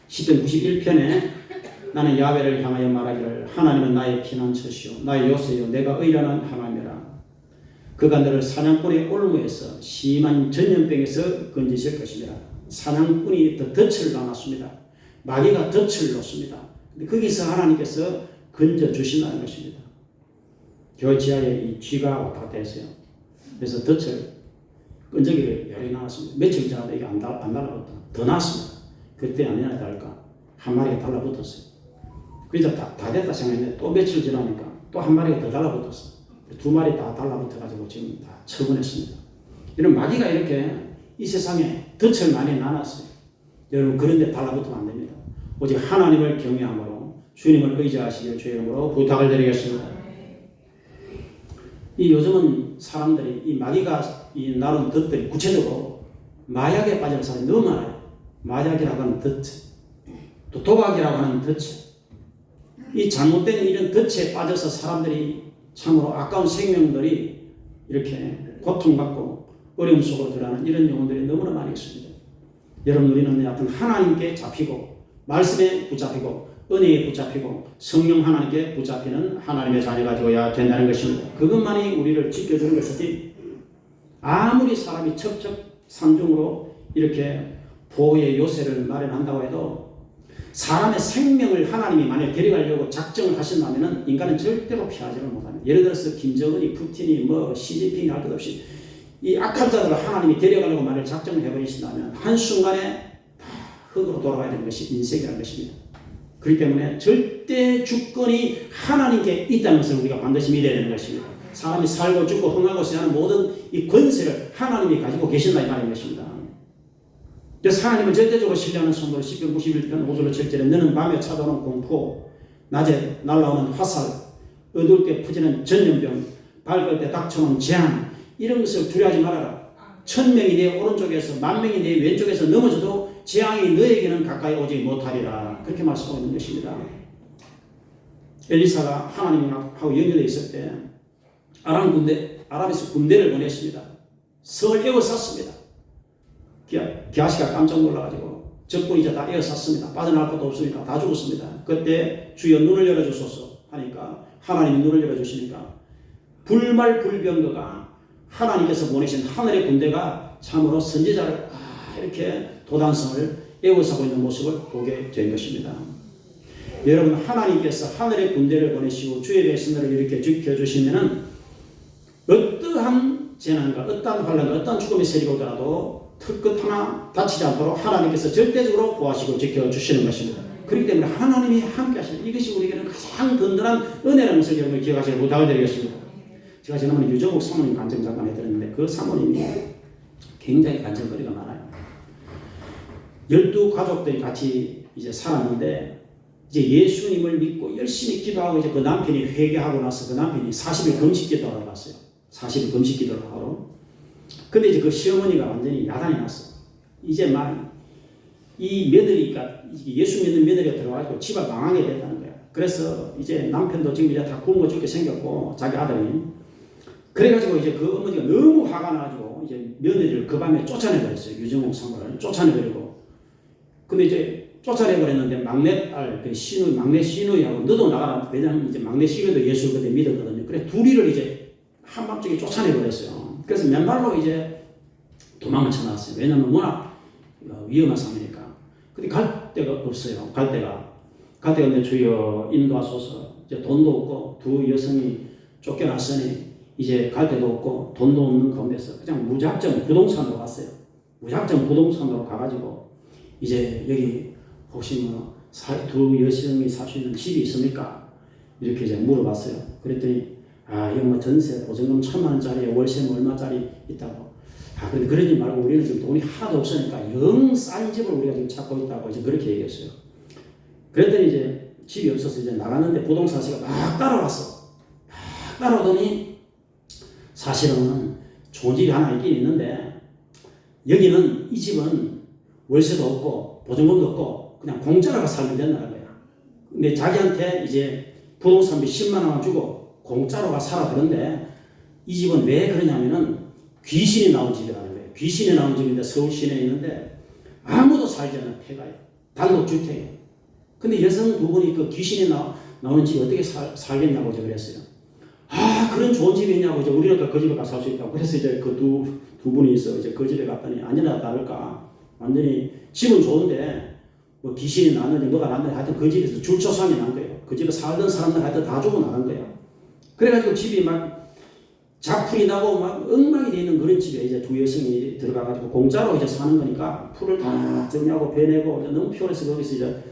시편 91편에 나는 야훼를 향하여 말하기를 하나님은 나의 피난처시오 나의 요새요 내가 의뢰하는 하나님이라. 그가 너를 사냥꾼의 올무에서 심한 전염병에서 건지실 것입니다. 사냥꾼이 덫을 놔놨습니다. 마귀가 덫을 놓습니다. 근데 거기서 하나님께서 건져주신다는 것입니다. 교회 지하에 이 쥐가 왔다 갔다 했어요. 그래서 덫을 끈적이를 여러 개 놔놨습니다. 며칠 지나도 이게 안 달라붙다. 더 놨습니다. 그때 아니나 다를까 한 마리가 달라붙었어요. 그래서 다 됐다 생각했는데 또 며칠 지나니까 또 한 마리가 더 달라붙었어요. 두 마리 다 달라붙어가지고 지금 다 처분했습니다. 이런 마귀가 이렇게 이 세상에 덫을 많이 놔놨어요. 여러분, 그런데 달라붙으면 안 됩니다. 오직 하나님을 경외함으로 주님을 의지하시길 주의 이름으로 부탁을 드리겠습니다. 이 요즘은 사람들이 이 마귀가 이 나눈 덫들이 구체적으로 마약에 빠진 사람이 너무 많아요. 마약이라고 하는 덫, 또 도박이라고 하는 덫, 이 잘못된 이런 덫에 빠져서 사람들이 참으로 아까운 생명들이 이렇게 고통받고 어려움 속으로 들어가는 이런 영혼들이 너무나 많이 있습니다. 여러분, 우리는 여하튼 하나님께 잡히고 말씀에 붙잡히고 은혜에 붙잡히고 성령 하나님께 붙잡히는 하나님의 자녀가 되어야 된다는 것입니다. 그것만이 우리를 지켜주는 것이지 아무리 사람이 첩첩산중으로 이렇게 보호의 요새를 마련한다고 해도 사람의 생명을 하나님이 만약 데려가려고 작정을 하신다면 인간은 절대로 피하지를 못합니다. 예를 들어서 김정은이, 푸틴이, 시진핑이 할 것 없이 이 악한 자들을 하나님이 데려가려고 만약 작정을 해버리신다면 한순간에 다 흙으로 돌아가야 되는 것이 인생이라는 것입니다. 그렇기 때문에 절대 주권이 하나님께 있다는 것을 우리가 반드시 믿어야 되는 것입니다. 사람이 살고 죽고 흥하고 세하는 모든 이 권세를 하나님이 가지고 계신다 이 말인 것입니다. 그래서 하나님은 절대적으로 신뢰하는 성도를 10편 91편 5절로 7절에 너는 밤에 찾아오는 공포, 낮에 날아오는 화살, 어두울 때 퍼지는 전염병, 밝을 때 닥쳐오는 재앙, 이런 것을 두려워하지 말아라. 1000명이 내 오른쪽에서 10,000명이 내 왼쪽에서 넘어져도 재앙이 너에게는 가까이 오지 못하리라. 그렇게 말씀하고 있는 것입니다. 엘리사가 하나님하고 연결되어 있을 때 아람에서 군대를 보냈습니다. 성을 에워쌌습니다. 기하시가 깜짝 놀라가지고 적군이 이제 다 에워쌌습니다. 빠져나갈 것도 없으니까 다 죽었습니다. 그때 주여 눈을 열어주소서 하니까 하나님이 눈을 열어주시니까 불말불병거가 하나님께서 보내신 하늘의 군대가 참으로 선지자를 이렇게 도단성을 에워싸고 있는 모습을 보게 된 것입니다. 여러분, 하나님께서 하늘의 군대를 보내시고 주의 백성들을 이렇게 지켜주시면은 어떠한 재난과 어떠한 환난과 어떠한 죽음의 세리가 오더라도 털끝 하나 다치지 않도록 하나님께서 절대적으로 보호하시고 지켜주시는 것입니다. 그렇기 때문에 하나님이 함께 하시는 이것이 우리에게는 가장 든든한 은혜라는 것을 여러분이 기억하시길 부탁을 드리겠습니다. 제가 지난번에 유정욱 사모님 간증 잠깐 해드렸는데 그 사모님이 굉장히 간증거리가 많아요. 12가족들이 같이 이제 살았는데 이제 예수님을 믿고 열심히 기도하고 이제 그 남편이 회개하고 나서 그 남편이 40일 금식 기도하러 갔어요. 40일 금식 기도를 하러. 근데 이제 그 시어머니가 완전히 야단이 났어. 이제 막 이 며느리가 예수 믿는 며느리가 들어가지고 집을 망하게 됐다는 거야. 그래서 이제 남편도 지금 이제 다 굶어 죽게 생겼고 자기 아들이. 그래가지고 이제 그 어머니가 너무 화가 나가지고 이제 며느리를 그 밤에 쫓아내버렸어요. 유정옥 상가를 쫓아내버리고. 근데 이제 쫓아내버렸는데 막내 딸, 막내 시누이하고 너도 나가라. 왜냐하면 이제 막내 시누이도 예수를 그때 믿었거든요. 그래 둘이를 이제 한밤중에 쫓아내버렸어요. 그래서 맨발로 이제 도망을 쳐나왔어요. 왜냐하면 워낙 위험한 상황이니까. 근데 갈 데가 없어요. 갈 데가 근데 주여 인도하소서. 이제 돈도 없고 두 여성이 쫓겨났으니 이제 갈 데도 없고 돈도 없는 가운데서 그냥 무작정 부동산으로 갔어요. 무작정 부동산으로 가가지고 이제 여기 혹시 두 여성이 살 수 있는 집이 있습니까? 이렇게 이제 물어봤어요. 그랬더니 여기 전세 보증금 1,000,000원짜리 월세는 얼마짜리 있다고. 근데 그러지 말고 우리는 지금 돈이 하나도 없으니까 영 싼 집을 우리가 지금 찾고 있다고 이제 그렇게 얘기했어요. 그랬더니 이제 집이 없어서 이제 나갔는데 부동산 아저씨가 막 따라왔어. 막 따라오더니 사실은 좋은 집이 하나 있긴 있는데 여기는 이 집은 월세도 없고 보증금도 없고 그냥 공짜로 살면 된다는 거야. 근데 자기한테 이제 부동산비 10만 원 주고 공짜로 살아 그런데 이 집은 왜 그러냐면은 귀신이 나온 집이라는 거예요. 귀신이 나온 집인데 서울 시내에 있는데 아무도 살지 않는 폐가예요. 단독주택이에요. 근데 여성 두 분이 그 귀신이 나오는 집에 어떻게 살겠냐고 이제 그랬어요. 그런 좋은 집이 있냐고 이제 우리는 그 집에 가서 살 수 있다고. 그래서 이제 그 두 분이 있어. 이제 그 집에 갔더니 아니나 다를까. 완전히 집은 좋은데 뭐 귀신이 나는지 뭐가 났는지 하여튼 그 집에서 줄초상이 난 거예요. 그 집에 살던 사람들 하여튼 다 죽어 나간 거예요. 그래가지고 집이 막 작풀이 나고 막 엉망이 되어 있는 그런 집에 이제 두 여성이 들어가가지고 공짜로 이제 사는 거니까 풀을 다 정리하고 베내고 너무 피곤해서 거기서 이제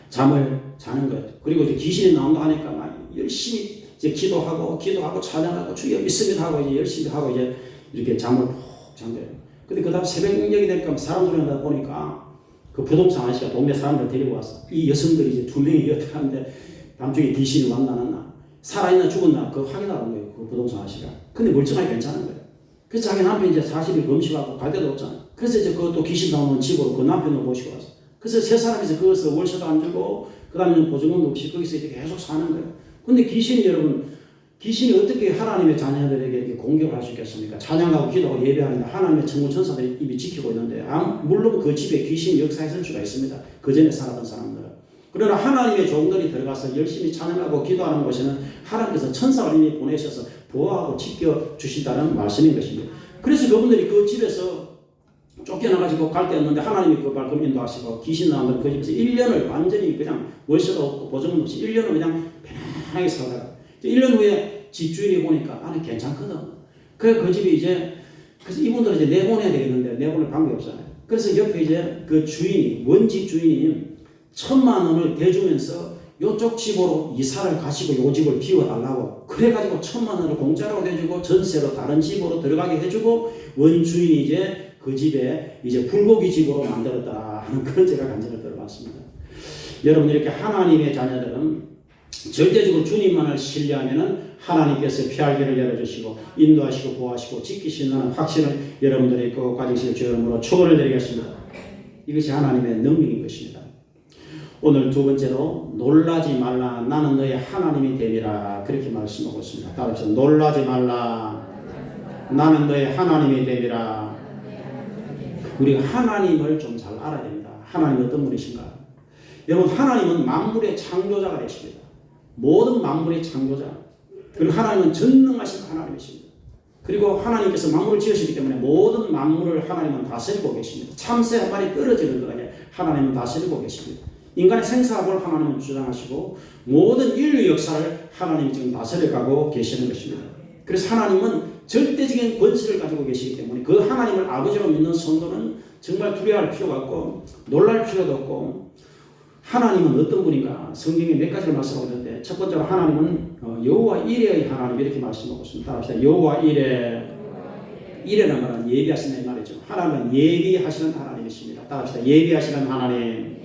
잠을 자는 거예요. 그리고 이제 귀신이 나온다 하니까 막 열심히 이제 기도하고 찬양하고 주여 믿습니다 하고 이제 열심히 하고 이제 이렇게 잠을 푹 잔 거예요. 근데 그 다음 새벽녘이 되니까 사람 소리가 나다 보니까 그 부동산 아저씨가 동네 사람들 데리고 왔어. 이 여성들이 이제 두 명이 어떻게 하는데 밤중에 귀신이 왔나 안 왔나 살아있나 죽었나 그거 확인하는 거예요. 그 부동산 아저씨가. 근데 멀쩡하게 괜찮은 거예요. 그래서 자기 남편이 이제 40일 금식하고 갈 데도 없잖아요. 그래서 이제 그것도 귀신 나오는 집으로 그 남편을 모시고 왔어. 그래서 세 사람이서 거기서 월세도 안 주고 그 다음에 보증금도 없이 거기서 이제 계속 사는 거예요. 근데 귀신이 여러분 귀신이 어떻게 하나님의 자녀들에게 이렇게 공격을 할 수 있겠습니까? 찬양하고 기도하고 예배하는데 하나님의 천군 천사들이 이미 지키고 있는데 물론 그 집에 귀신이 역사했을 수가 있습니다. 그 전에 살았던 사람들은. 그러나 하나님의 종들이 들어가서 열심히 찬양하고 기도하는 곳에는 하나님께서 천사를 이미 보내셔서 보호하고 지켜주신다는 말씀인 것입니다. 그래서 그분들이 그 집에서 쫓겨나가지고 갈 데였는데 하나님이 그 발걸음 인도하시고 귀신 나온 그 집에서 1년을 완전히 그냥 월세도 없고 보증금 없이 1년을 그냥 편안하게 살다가 1년 후에 집주인이 보니까 안에 괜찮거든. 그래 그 집이 이제 그래서 이분들은 이제 내보내야 되겠는데 내보낼 방법이 없잖아요. 그래서 옆에 이제 그 주인이 원집 주인이 1,000,000원을 대주면서 요쪽 집으로 이사를 가시고 요 집을 비워달라고 그래가지고 1,000,000원을 공짜로 대주고 전세로 다른 집으로 들어가게 해주고 원주인이 이제 그 집에 이제 불고기 집으로 만들었다 하는 그런 제가 간증을 들어봤습니다. 여러분 이렇게 하나님의 자녀들은 절대적으로 주님만을 신뢰하면은 하나님께서 피할 길을 열어주시고 인도하시고 보호하시고 지키신다는 확신을 여러분들이 꼭 가지실 주 이름으로 축원을 드리겠습니다. 이것이 하나님의 능력인 것입니다. 오늘 두 번째로 놀라지 말라 나는 너의 하나님이 됨이라 그렇게 말씀하고 있습니다. 따라서 놀라지 말라 나는 너의 하나님이 됨이라. 우리가 하나님을 좀 잘 알아야 됩니다. 하나님은 어떤 분이신가? 여러분 하나님은 만물의 창조자가 되십니다. 모든 만물의 창조자. 그리고 하나님은 전능하신 하나님이십니다. 그리고 하나님께서 만물을 지으시기 때문에 모든 만물을 하나님은 다스리고 계십니다. 참새 한 마리 떨어지는 것 아니에요. 하나님은 다스리고 계십니다. 인간의 생사학을 하나님은 주장하시고 모든 인류 역사를 하나님이 지금 다스려가고 계시는 것입니다. 그래서 하나님은 절대적인 권세를 가지고 계시기 때문에 그 하나님을 아버지로 믿는 성도는 정말 두려워할 필요가 없고 놀랄 필요도 없고 하나님은 어떤 분인가? 성경에 몇 가지를 말씀하고 있는데 첫 번째로 하나님은 여호와 이레의 하나님 이렇게 말씀하고 있습니다. 따라합시다. 여호와 이레. 이레라는 말은 예비하시는 말이죠. 하나님은 예비하시는 하나님이십니다. 따라합시다. 예비하시는 하나님.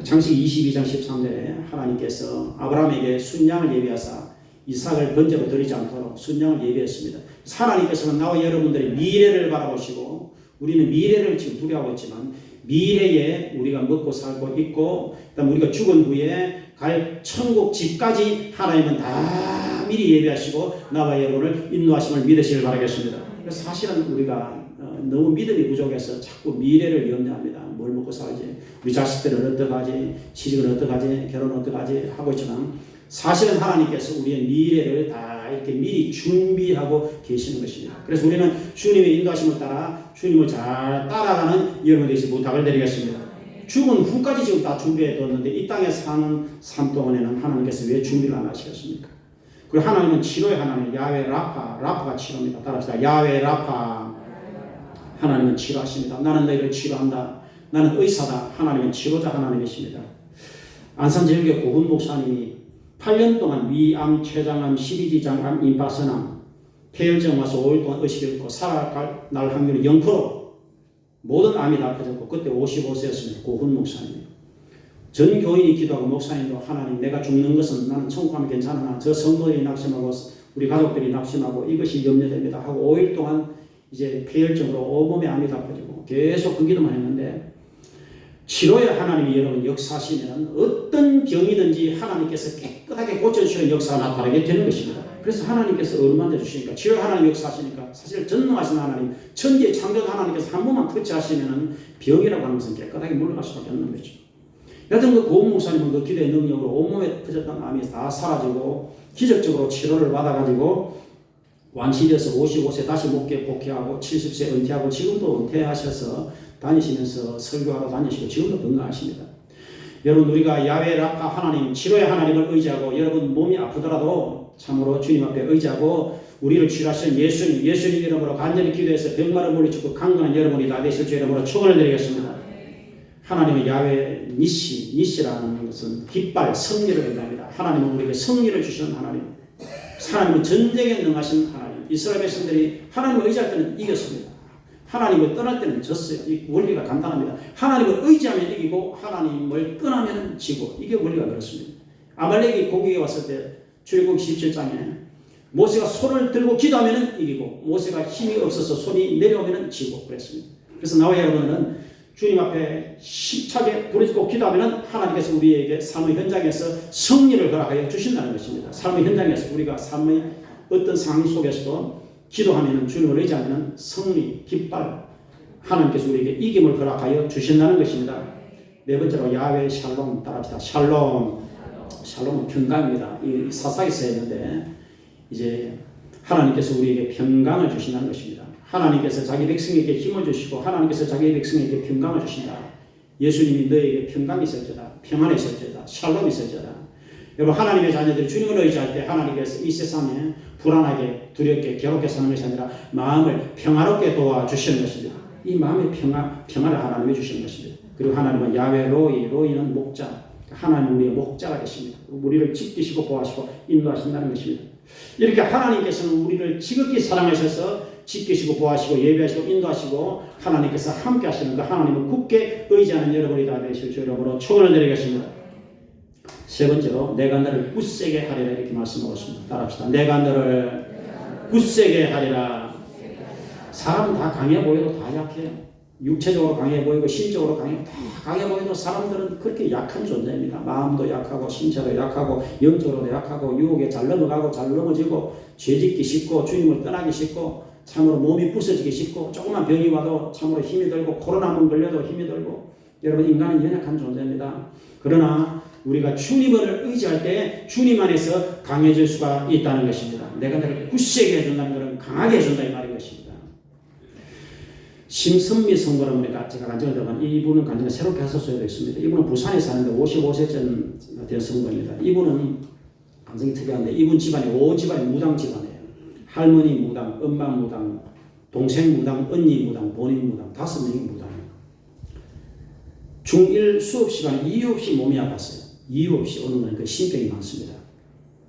창세기 22장 13절에 하나님께서 아브라함에게 순양을 예비하사 이삭을 번제로 드리지 않도록 순양을 예비했습니다. 하나님께서는 나와 여러분들의 미래를 바라보시고 우리는 미래를 지금 두려워하고 있지만 미래에 우리가 먹고 살고 있고 그다음 우리가 죽은 후에 갈 천국 집까지 하나님은 다 미리 예비하시고 나와 여러분을 인도하심을 믿으시길 바라겠습니다. 그래서 사실은 우리가 너무 믿음이 부족해서 자꾸 미래를 염려합니다. 뭘 먹고 살지? 우리 자식들은 어떡하지? 취직은 어떡하지? 결혼은 어떡하지? 하고 있지만 사실은 하나님께서 우리의 미래를 다 이렇게 미리 준비하고 계시는 것입니다. 그래서 우리는 주님의 인도하심을 따라 주님을 잘 따라가는 여러분들이 부탁을 드리겠습니다. 죽은 후까지 지금 다 준비해 뒀는데 이 땅에 사는 삶 동안에는 하나님께서 왜 준비를 안 하시겠습니까? 그리고 하나님은 치료의 하나님, 야훼 라파, 라파가 치료입니다. 따라합시다. 야훼 라파. 하나님은 치료하십니다. 나는 너희를 치료한다. 나는 의사다. 하나님은 치료자 하나님이십니다. 안산제일교회 고훈 목사님이 8년 동안 위암, 췌장암, 12지장암, 임파선암, 폐혈증 와서 5일 동안 의식을 잃고 살아갈 확률이 0%. 모든 암이 다 퍼졌고 그때 55세였습니다. 고훈 목사님. 전 교인이 기도하고 목사님도 하나님 내가 죽는 것은 나는 천국 가면 괜찮으나 저 성도들이 낙심하고 우리 가족들이 낙심하고 이것이 염려됩니다 하고 5일 동안 이제 폐혈증으로 온몸에 암이 다 퍼지고 계속 그 기도만 했는데 치료의 하나님이 여러분 역사하시면 어떤 병이든지 하나님께서 깨끗하게 고쳐주시는 역사가 나타나게 되는 것입니다. 그래서 하나님께서 얼마나 주시니까 치료의 하나님 역사하시니까 사실 전능하신 하나님 천지의 창조자 하나님께서 한 번만 터치하시면 병이라고 하는 것은 깨끗하게 물러갈 수밖에 없는 거죠. 여튼 그 고은 목사님은 그 기도의 능력으로 온몸에 퍼졌던 암이 다 사라지고 기적적으로 치료를 받아가지고 완치돼서 55세 다시 목회 복귀하고 70세 은퇴하고 지금도 은퇴하셔서 다니시면서 설교하러 다니시고 지금도 건강하십니다. 여러분 우리가 야훼 라파 하나님 치료의 하나님을 의지하고 여러분 몸이 아프더라도 참으로 주님 앞에 의지하고 우리를 치료하시는 예수님 이름으로 간절히 기도해서 병마를 물리치고 강건한 여러분이 다 되실 주 이름으로 축원을 드리겠습니다. 하나님의 야훼 니시라는 것은 깃발 승리를 의미합니다. 하나님은 우리에게 승리를 주시는 하나님. 하나님은 전쟁에 능하신 하나님. 이스라엘 백성들이 하나님을 의지할 때는 이겼습니다. 하나님을 떠날 때는 졌어요. 이 원리가 간단합니다. 하나님을 의지하면 이기고 하나님을 떠나면 지고 이게 원리가 그렇습니다. 아말렉이 고국에 왔을 때 출애굽기 17장에 모세가 손을 들고 기도하면 이기고 모세가 힘이 없어서 손이 내려오면 지고 그랬습니다. 그래서 나와 여러분은 주님 앞에 힘차게 부르짖고 기도하면 하나님께서 우리에게 삶의 현장에서 승리를 허락하여 주신다는 것입니다. 삶의 현장에서 우리가 삶의 어떤 상황 속에서도 기도하면 주님을 의지하면 승리, 깃발 하나님께서 우리에게 이김을 허락하여 주신다는 것입니다. 네 번째로 야훼 샬롬 따라합시다. 샬롬은 평강입니다. 이 사사기서 했는데 이제 하나님께서 우리에게 평강을 주신다는 것입니다. 하나님께서 자기 백성에게 힘을 주시고 하나님께서 자기 백성에게 평강을 주신다. 예수님이 너에게 평강이 있을지어다. 평안이 있을지어다. 샬롬이 있을지어다. 여러분 하나님의 자녀들이 주님을 의지할 때 하나님께서 이 세상에 불안하게 두렵게 괴롭게 사는 것이 아니라 마음을 평화롭게 도와주시는 것입니다. 이 마음의 평화를 하나님이 주시는 것입니다. 그리고 하나님은 야훼 로이, 로이는 목자, 하나님 우리의 목자가 되십니다. 우리를 지키시고 보호하시고 인도하신다는 것입니다. 이렇게 하나님께서는 우리를 지극히 사랑하셔서 지키시고 보호하시고 예배하시고 인도하시고 하나님께서 함께 하시는 그 하나님을 굳게 의지하는 여러분이 다 되실 주 여러분으로 축원을 드리겠습니다. 세 번째로 내가 너를 굳세게 하리라 이렇게 말씀하셨습니다. 따라합시다. 내가 너를 굳세게 하리라. 사람은 다 강해 보여도 다 약해요. 육체적으로 강해 보이고 심적으로 강해, 다 강해 보여도 사람들은 그렇게 약한 존재입니다. 마음도 약하고 신체도 약하고 영적으로도 약하고 유혹에 잘 넘어가고 잘 넘어지고 죄짓기 쉽고 주님을 떠나기 쉽고 참으로 몸이 부서지기 쉽고 조그만 병이 와도 참으로 힘이 들고 코로나만 걸려도 힘이 들고 여러분 인간은 연약한 존재입니다. 그러나 우리가 주님을 의지할 때 주님 안에서 강해질 수가 있다는 것입니다. 내가 너를 굳세게 해준다는 것은 강하게 해준다 이 말인 것입니다. 심선미 성도라는 분이 제가 간증을 들어본 이분은 간증을 새롭게 하셨어야 됐습니다. 이분은 부산에 사는데 55세쯤 된 성도입니다. 이분은 간증이 특이한데 이분 집안이 온 집안이 무당 집안이에요. 할머니 무당, 엄마 무당, 동생 무당, 언니 무당, 본인 무당, 5명이 무당이에요. 중1 수업 시간에 이유 없이 몸이 아팠어요. 이유 없이 어느 날 그 신병이 많습니다.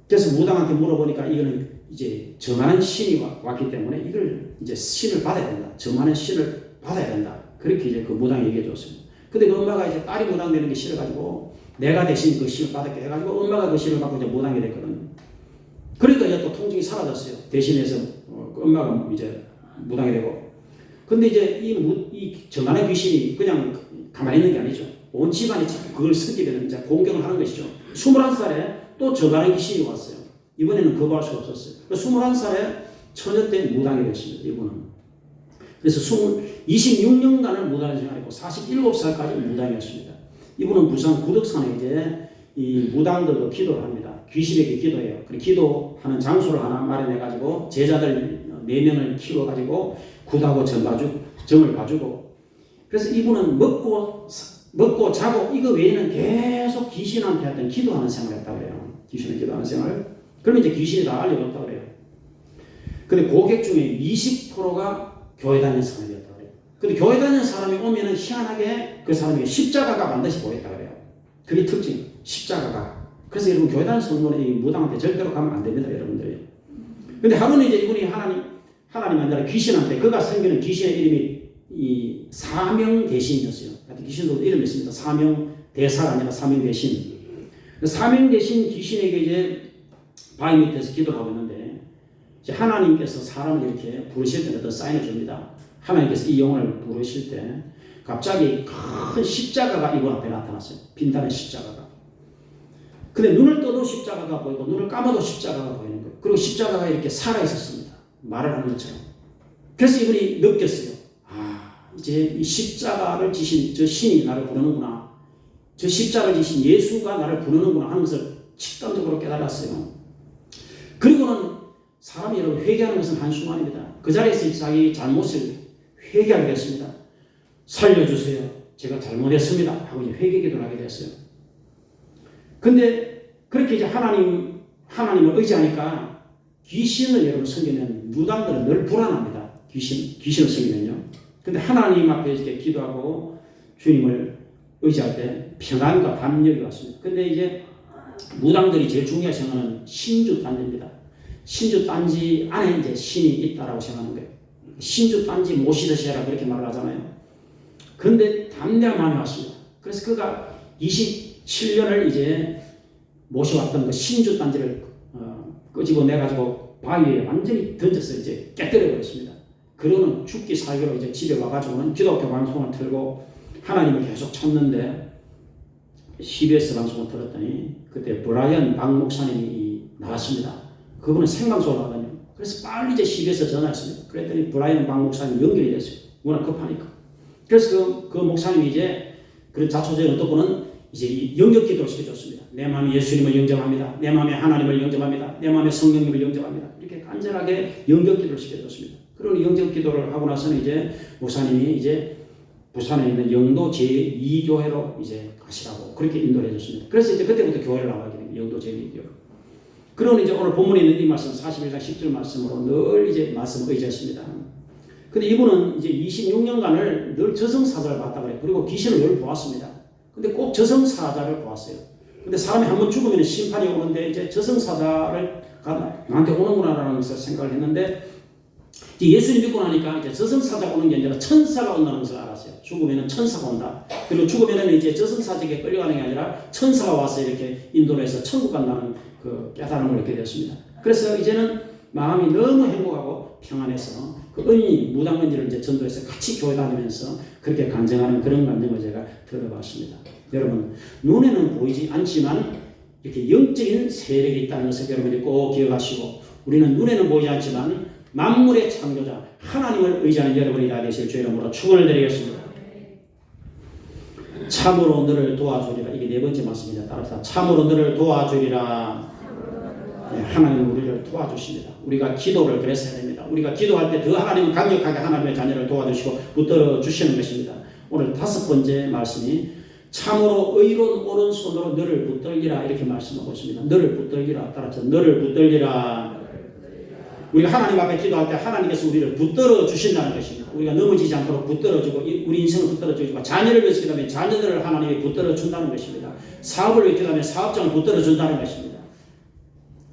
그래서 무당한테 물어보니까 이거는 이제 정하는 신이 왔기 때문에 이걸 이제 신을 받아야 된다. 정하는 신을 받아야 된다. 그렇게 이제 그 무당이 얘기해 줬습니다. 근데 그 엄마가 이제 딸이 무당 되는 게 싫어가지고 내가 대신 그 신을 받았게 해가지고 엄마가 그 신을 받고 이제 무당이 됐거든요. 그러니까 이제 또 통증이 사라졌어요. 대신해서 그 엄마가 이제 무당이 되고. 근데 이제 이 정하는 귀신이 그냥 가만히 있는 게 아니죠. 온 집안이 자꾸 그걸 쓰기에는 이제 공격을 하는 것이죠. 21살에 또 정하는 귀신이 왔어요. 이번에는 거부할 수가 없었어요. 21살에 처녀 때 무당이 됐습니다. 이분은. 그래서 26년간을 무당을 생활했고 47살까지 무당이었습니다. 이분은 부산 구덕산에 이제 이 무당들도 기도를 합니다. 귀신에게 기도해요. 그리고 기도하는 장소를 하나 마련해가지고 제자들 4명을 키워가지고 굿하고 정을 봐주고 그래서 이분은 먹고 자고 이거 외에는 계속 귀신한테 하여튼 기도하는 생활을 했다고 해요. 귀신을 기도하는 생활을. 그러면 이제 귀신이 다 알려줬다고 그래요. 근데 고객 중에 20%가 교회 다니는 사람이었다고 그래요. 근데 교회 다니는 사람이 오면은 희한하게 그 사람에게 십자가가 반드시 보였다고 그래요. 그게 특징, 십자가가. 그래서 여러분 교회 다니는 성도는 이 무당한테 절대로 가면 안 됩니다, 여러분들이. 근데 하루는 이제 이분이 하나님 아니라 귀신한테 그가 섬기는 귀신의 이름이 이 사명 대신이었어요. 귀신도 이름이 있습니다. 사명 대사가 아니라 사명 대신. 사명 대신 귀신에게 이제 바위 밑에서 기도를 하고 있는데 이제 하나님께서 사람을 이렇게 부르실 때 어떤 사인을 줍니다. 하나님께서 이 영혼을 부르실 때 갑자기 큰 십자가가 이분 앞에 나타났어요. 빈단의 십자가가. 근데 눈을 떠도 십자가가 보이고 눈을 감아도 십자가가 보이는 거예요. 그리고 십자가가 이렇게 살아있었습니다. 말을 하는 것처럼. 그래서 이분이 느꼈어요. 이제 이 십자가를 지신 저 신이 나를 부르는구나. 저 십자가를 지신 예수가 나를 부르는구나 하는 것을 직감적으로 깨달았어요. 그리고는 사람이 여러분 회개하는 것은 한순간입니다. 그 자리에서 자기 잘못을 회개하게 됐습니다. 살려주세요. 제가 잘못했습니다. 하고 이제 회개 기도를 하게 됐어요. 근데 그렇게 이제 하나님을 의지하니까 귀신을 여러분 섬기면 무당들은 늘 불안합니다. 귀신을 섬기면요. 근데 하나님 앞에 이렇게 기도하고 주님을 의지할 때 평안과 담력이 왔습니다. 근데 이제 무당들이 제일 중요하게 생각하는 신주단지입니다. 신주단지 안에 이제 신이 있다라고 생각하는 거예요. 신주단지 모시듯이 해라 그렇게 말을 하잖아요. 그런데 담대한 마음이 왔습니다. 그래서 그가 27년을 이제 모셔왔던 그 신주단지를 끄집어내가지고 바위에 완전히 던졌어요. 이제 깨뜨려 버렸습니다. 그러고는 죽기 살기로 이제 집에 와가지고는 기독교 방송을 틀고 하나님을 계속 찾는데 CBS 방송을 들었더니 그때 브라이언 박 목사님이 나왔습니다. 그분은 생방송을 하거든요. 그래서 빨리 이제 CBS에 전화했습니다. 그랬더니 브라이언 박 목사님 연결이 됐어요. 워낙 급하니까. 그래서 그 목사님이 이제 그런 자초적인 어떤 분은 이제 연결 기도를 시켜줬습니다. 내 마음에 예수님을 영접합니다. 내 마음에 하나님을 영접합니다. 내 마음에 성령님을 영접합니다. 이렇게 간절하게 연결 기도를 시켜줬습니다. 그리고 영접 기도를 하고 나서는 이제 목사님이 이제 부산에 있는 영도 제2교회로 이제 가시라고 그렇게 인도를 해줬습니다. 그래서 이제 그때부터 교회를 나가게 됩니다. 영도 제2교회. 그러면 이제 오늘 본문에 있는 이 말씀 41장 10절 말씀으로 늘 이제 말씀을 의지했습니다. 근데 이분은 이제 26년간을 늘 저승사자를 봤다 그래요. 그리고 귀신을 늘 보았습니다. 근데 꼭 저승사자를 보았어요. 근데 사람이 한번 죽으면 심판이 오는데 이제 저승사자를 나한테 오는구나라는 것을 생각을 했는데 예수님 믿고 나니까 이제 저승사자가 오는 게 아니라 천사가 온다는 것을 알았어요. 죽으면 천사가 온다. 그리고 죽으면 이제 저승사자에게 끌려가는 게 아니라 천사가 와서 이렇게 인도를 해서 천국 간다는 그 깨달음을 얻게 되었습니다. 그래서 이제는 마음이 너무 행복하고 평안해서 그 은희, 무당은지를 이제 전도해서 같이 교회 다니면서 그렇게 간증하는 그런 간증을 제가 들어봤습니다. 여러분, 눈에는 보이지 않지만 이렇게 영적인 세력이 있다는 것을 여러분이 꼭 기억하시고 우리는 눈에는 보이지 않지만 만물의 창조자 하나님을 의지하는 여러분이 다 되실 주의 이름으로 축원을 드리겠습니다. 참으로 너를 도와주리라. 이게 네 번째 말씀입니다. 따라서 참으로 너를 도와주리라. 네, 하나님은 우리를 도와주십니다. 우리가 기도를 그래서 해야 됩니다. 우리가 기도할 때 더 하나님은 강력하게 하나님의 자녀를 도와주시고 붙들어 주시는 것입니다. 오늘 5번째 말씀이 참으로 의로운 오른손으로 너를 붙들리라 이렇게 말씀하고 있습니다. 너를 붙들리라. 따라서 너를 붙들리라. 우리가 하나님 앞에 기도할 때 하나님께서 우리를 붙들어 주신다는 것입니다. 우리가 넘어지지 않도록 붙들어주고 우리 인생을 붙들어주고 자녀를 위해서 기도하면 자녀들을 하나님이 붙들어 준다는 것입니다. 사업을 위해서 기도하면 사업장을 붙들어 준다는 것입니다.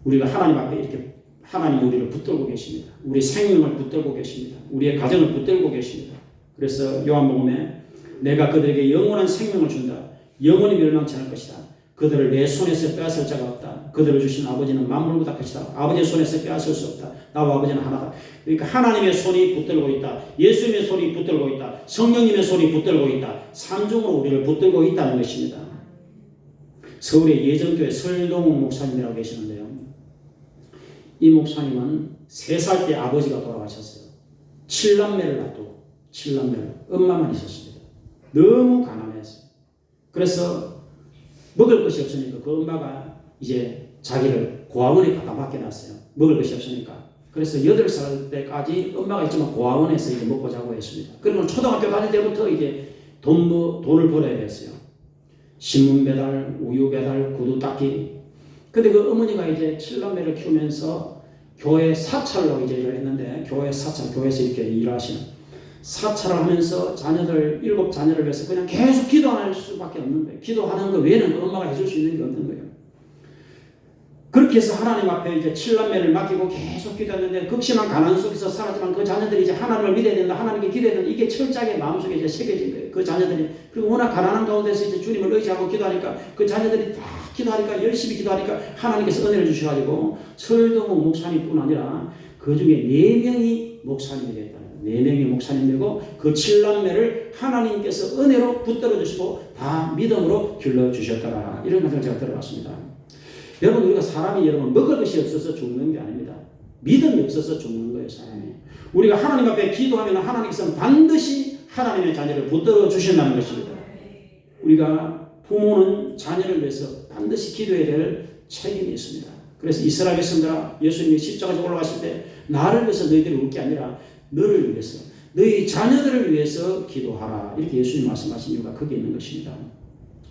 우리가 하나님 앞에 이렇게 하나님이 우리를 붙들고 계십니다. 우리 생명을 붙들고 계십니다. 우리의 가정을 붙들고 계십니다. 그래서 요한복음에 내가 그들에게 영원한 생명을 준다. 영원히 멸망치 않을 것이다. 그들을 내 손에서 빼앗을 자가 없다. 그들을 주신 아버지는 만물보다 크시다. 아버지의 손에서 빼앗을 수 없다. 나와 아버지는 하나다. 그러니까 하나님의 손이 붙들고 있다. 예수님의 손이 붙들고 있다. 성령님의 손이 붙들고 있다. 삼중으로 우리를 붙들고 있다는 것입니다. 서울의 예전교회 설동욱 목사님이라고 계시는데요. 이 목사님은 3살 때 아버지가 돌아가셨어요. 7남매를 놔두고 7남매를 엄마만 있었습니다. 너무 가난했어요. 그래서 먹을 것이 없으니까 그 엄마가 이제 자기를 고아원에 갖다 맡겨놨어요. 먹을 것이 없으니까. 그래서 8살 때까지 엄마가 있지만 고아원에서 이제 먹고 자고 했습니다. 그리고 초등학교 다닐 때부터 이제 돈을 벌어야 됐어요. 신문 배달, 우유 배달, 구두 닦기. 근데 그 어머니가 이제 7남매를 키우면서 교회 사찰로 이제 일을 했는데 교회 사찰, 교회에서 이렇게 일하시는 사찰을 하면서 자녀들 7자녀를 위해서 그냥 계속 기도할 수밖에 없는 거예요. 기도하는 거 외에는 그 엄마가 해줄 수 있는 게 없는 거예요. 그렇게 해서 하나님 앞에 이제 7남매를 맡기고 계속 기도했는데 극심한 가난 속에서 살았지만 그 자녀들이 이제 하나님을 믿어야 된다, 하나님께 기도해야 된다. 이게 철저하게 마음속에 이제 새겨진 거예요. 그 자녀들이. 그리고 워낙 가난한 가운데서 이제 주님을 의지하고 기도하니까 그 자녀들이 다 기도하니까 열심히 기도하니까 하나님께서 은혜를 주셔가지고 설동욱 목사님뿐 아니라 그 중에 4명이 목사님이 됐다는 거예요. 4명이 목사님 되고 그 7남매를 하나님께서 은혜로 붙들어 주시고 다 믿음으로 길러 주셨더라. 이런 말을 제가 들어봤습니다. 여러분 우리가 사람이 여러분 먹을 것이 없어서 죽는 게 아닙니다. 믿음이 없어서 죽는 거예요. 사람이. 우리가 하나님 앞에 기도하면 하나님께서는 반드시 하나님의 자녀를 붙들어 주신다는 것입니다. 우리가 부모는 자녀를 위해서 반드시 기도해야 될 책임이 있습니다. 그래서 이스라엘 백성들아 예수님이 십자가에 올라가실 때 나를 위해서 너희들이 울 게 아니라 너를 위해서 너희 자녀들을 위해서 기도하라. 이렇게 예수님 말씀하신 이유가 거기에 있는 것입니다.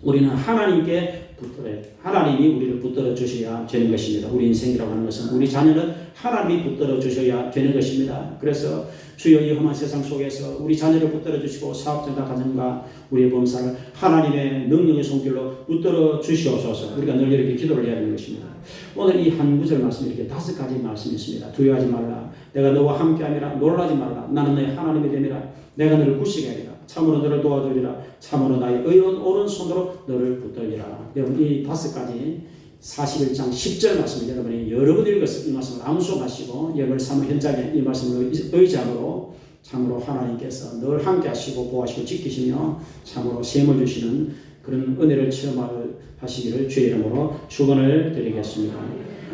우리는 하나님께 붙들어야 돼. 하나님이 우리를 붙들어 주셔야 되는 것입니다. 우리 인생이라고 하는 것은 우리 자녀는 하나님이 붙들어 주셔야 되는 것입니다. 그래서 주여 이 험한 세상 속에서 우리 자녀를 붙들어 주시고 사업자가 가정과 우리의 범사를 하나님의 능력의 손길로 붙들어 주시옵소서. 우리가 늘 이렇게 기도를 해야 되는 것입니다. 오늘 이 한 구절 말씀 이렇게 5가지 말씀이 있습니다. 두려워하지 말라. 내가 너와 함께함이라. 놀라지 말라. 나는 너의 하나님이 됨이라. 내가 너를 굳세게 하리라. 참으로 너를 도와주리라. 참으로 나의 의로운 오른손으로 너를 붙들리라. 여러분 이 5가지 41장 10절 말씀을 여러분이 여러 번 읽어서 이 말씀을 암송하시고 여러분의 삶의 현장에 이 말씀을 의지함으로 참으로 하나님께서 늘 함께 하시고 보호하시고 지키시며 참으로 셈을 주시는 그런 은혜를 체험하시기를 주의 이름으로 축원을 드리겠습니다.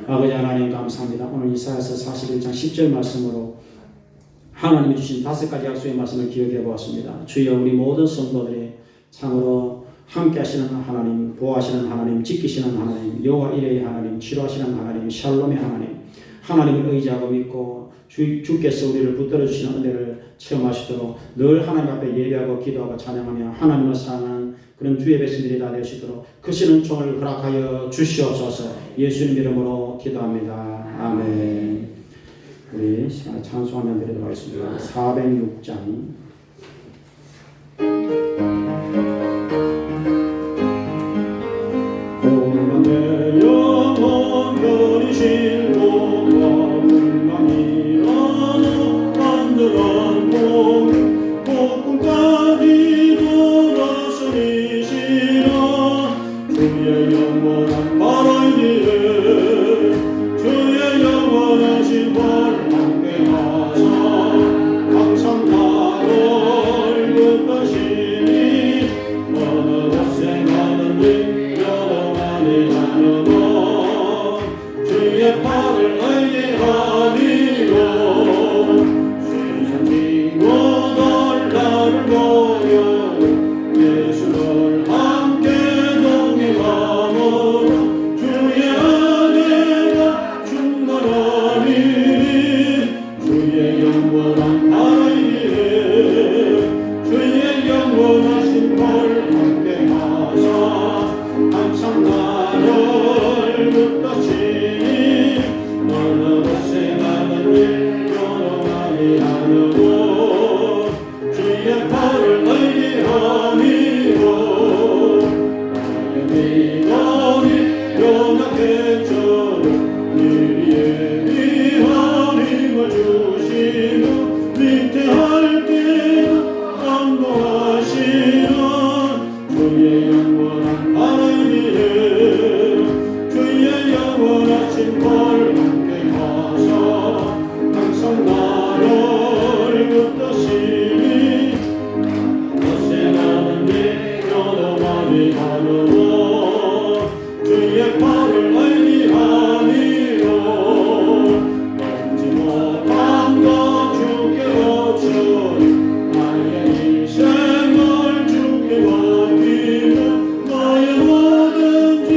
아버지 하나님 감사합니다. 오늘 이사야서 41장 10절 말씀으로 하나님이 주신 5가지 약속의 말씀을 기억해 보았습니다. 주여 우리 모든 성도들이 참으로 함께 하시는 하나님, 보호하시는 하나님, 지키시는 하나님, 여호와 이레의 하나님, 치료하시는 하나님, 샬롬의 하나님, 하나님을 의지하고 믿고 주께서 우리를 붙들어 주시는 은혜를 체험하시도록 늘 하나님 앞에 예배하고 기도하고 찬양하며 하나님을 사랑하는 그런 주의 백성들이 다 되시도록 크시는 총을 허락하여 주시옵소서. 예수님 이름으로 기도합니다. 아멘. 우리 시간에 찬송하면 드리도록 하겠습니다. 406장 내 영혼 변이신 몸과 불망이라는 간절한 몸 복음까지 돌아서리시라 주의 영원한 바라기에 주의 영원하신 벌 함께하사 항상 나를 끝까시니 어느 곳에 가는지 주의 팔을 의지하리요 신성진과 나를 보여 예수를 함께 동행하므로 주의 은혜가 충만하니 주의 영원한 바라기에 주의 영원하신 벌 함께하사 항상 나를 붙드시니 어느 곳에 가든지 영원히 하려고 주의 팔을 의지하니요 나의 믿음이 연약했죠 미리에 하나님을 주시고 위태할 때는 안도하시라 주의 영원한 하나님의 주의 영원하신 벌 함께하사 항상 나를 붙드시니 어디에 가든지 영원히 가려고 주의 팔을 의지하니요 얻지 못한 것 주께 없으니 나의 인생을 주께 맡기며 나의 모든 집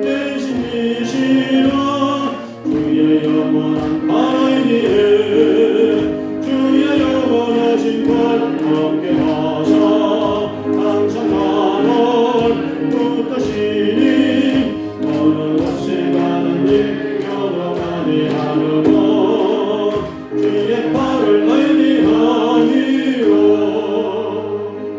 대신이시라 주의 영원한 바라기에 주의 영원하신 벌 함께하사 항상 나를 붙드시니 어느 곳에 가든지 영원히 하려고 주의 팔을 의지하니요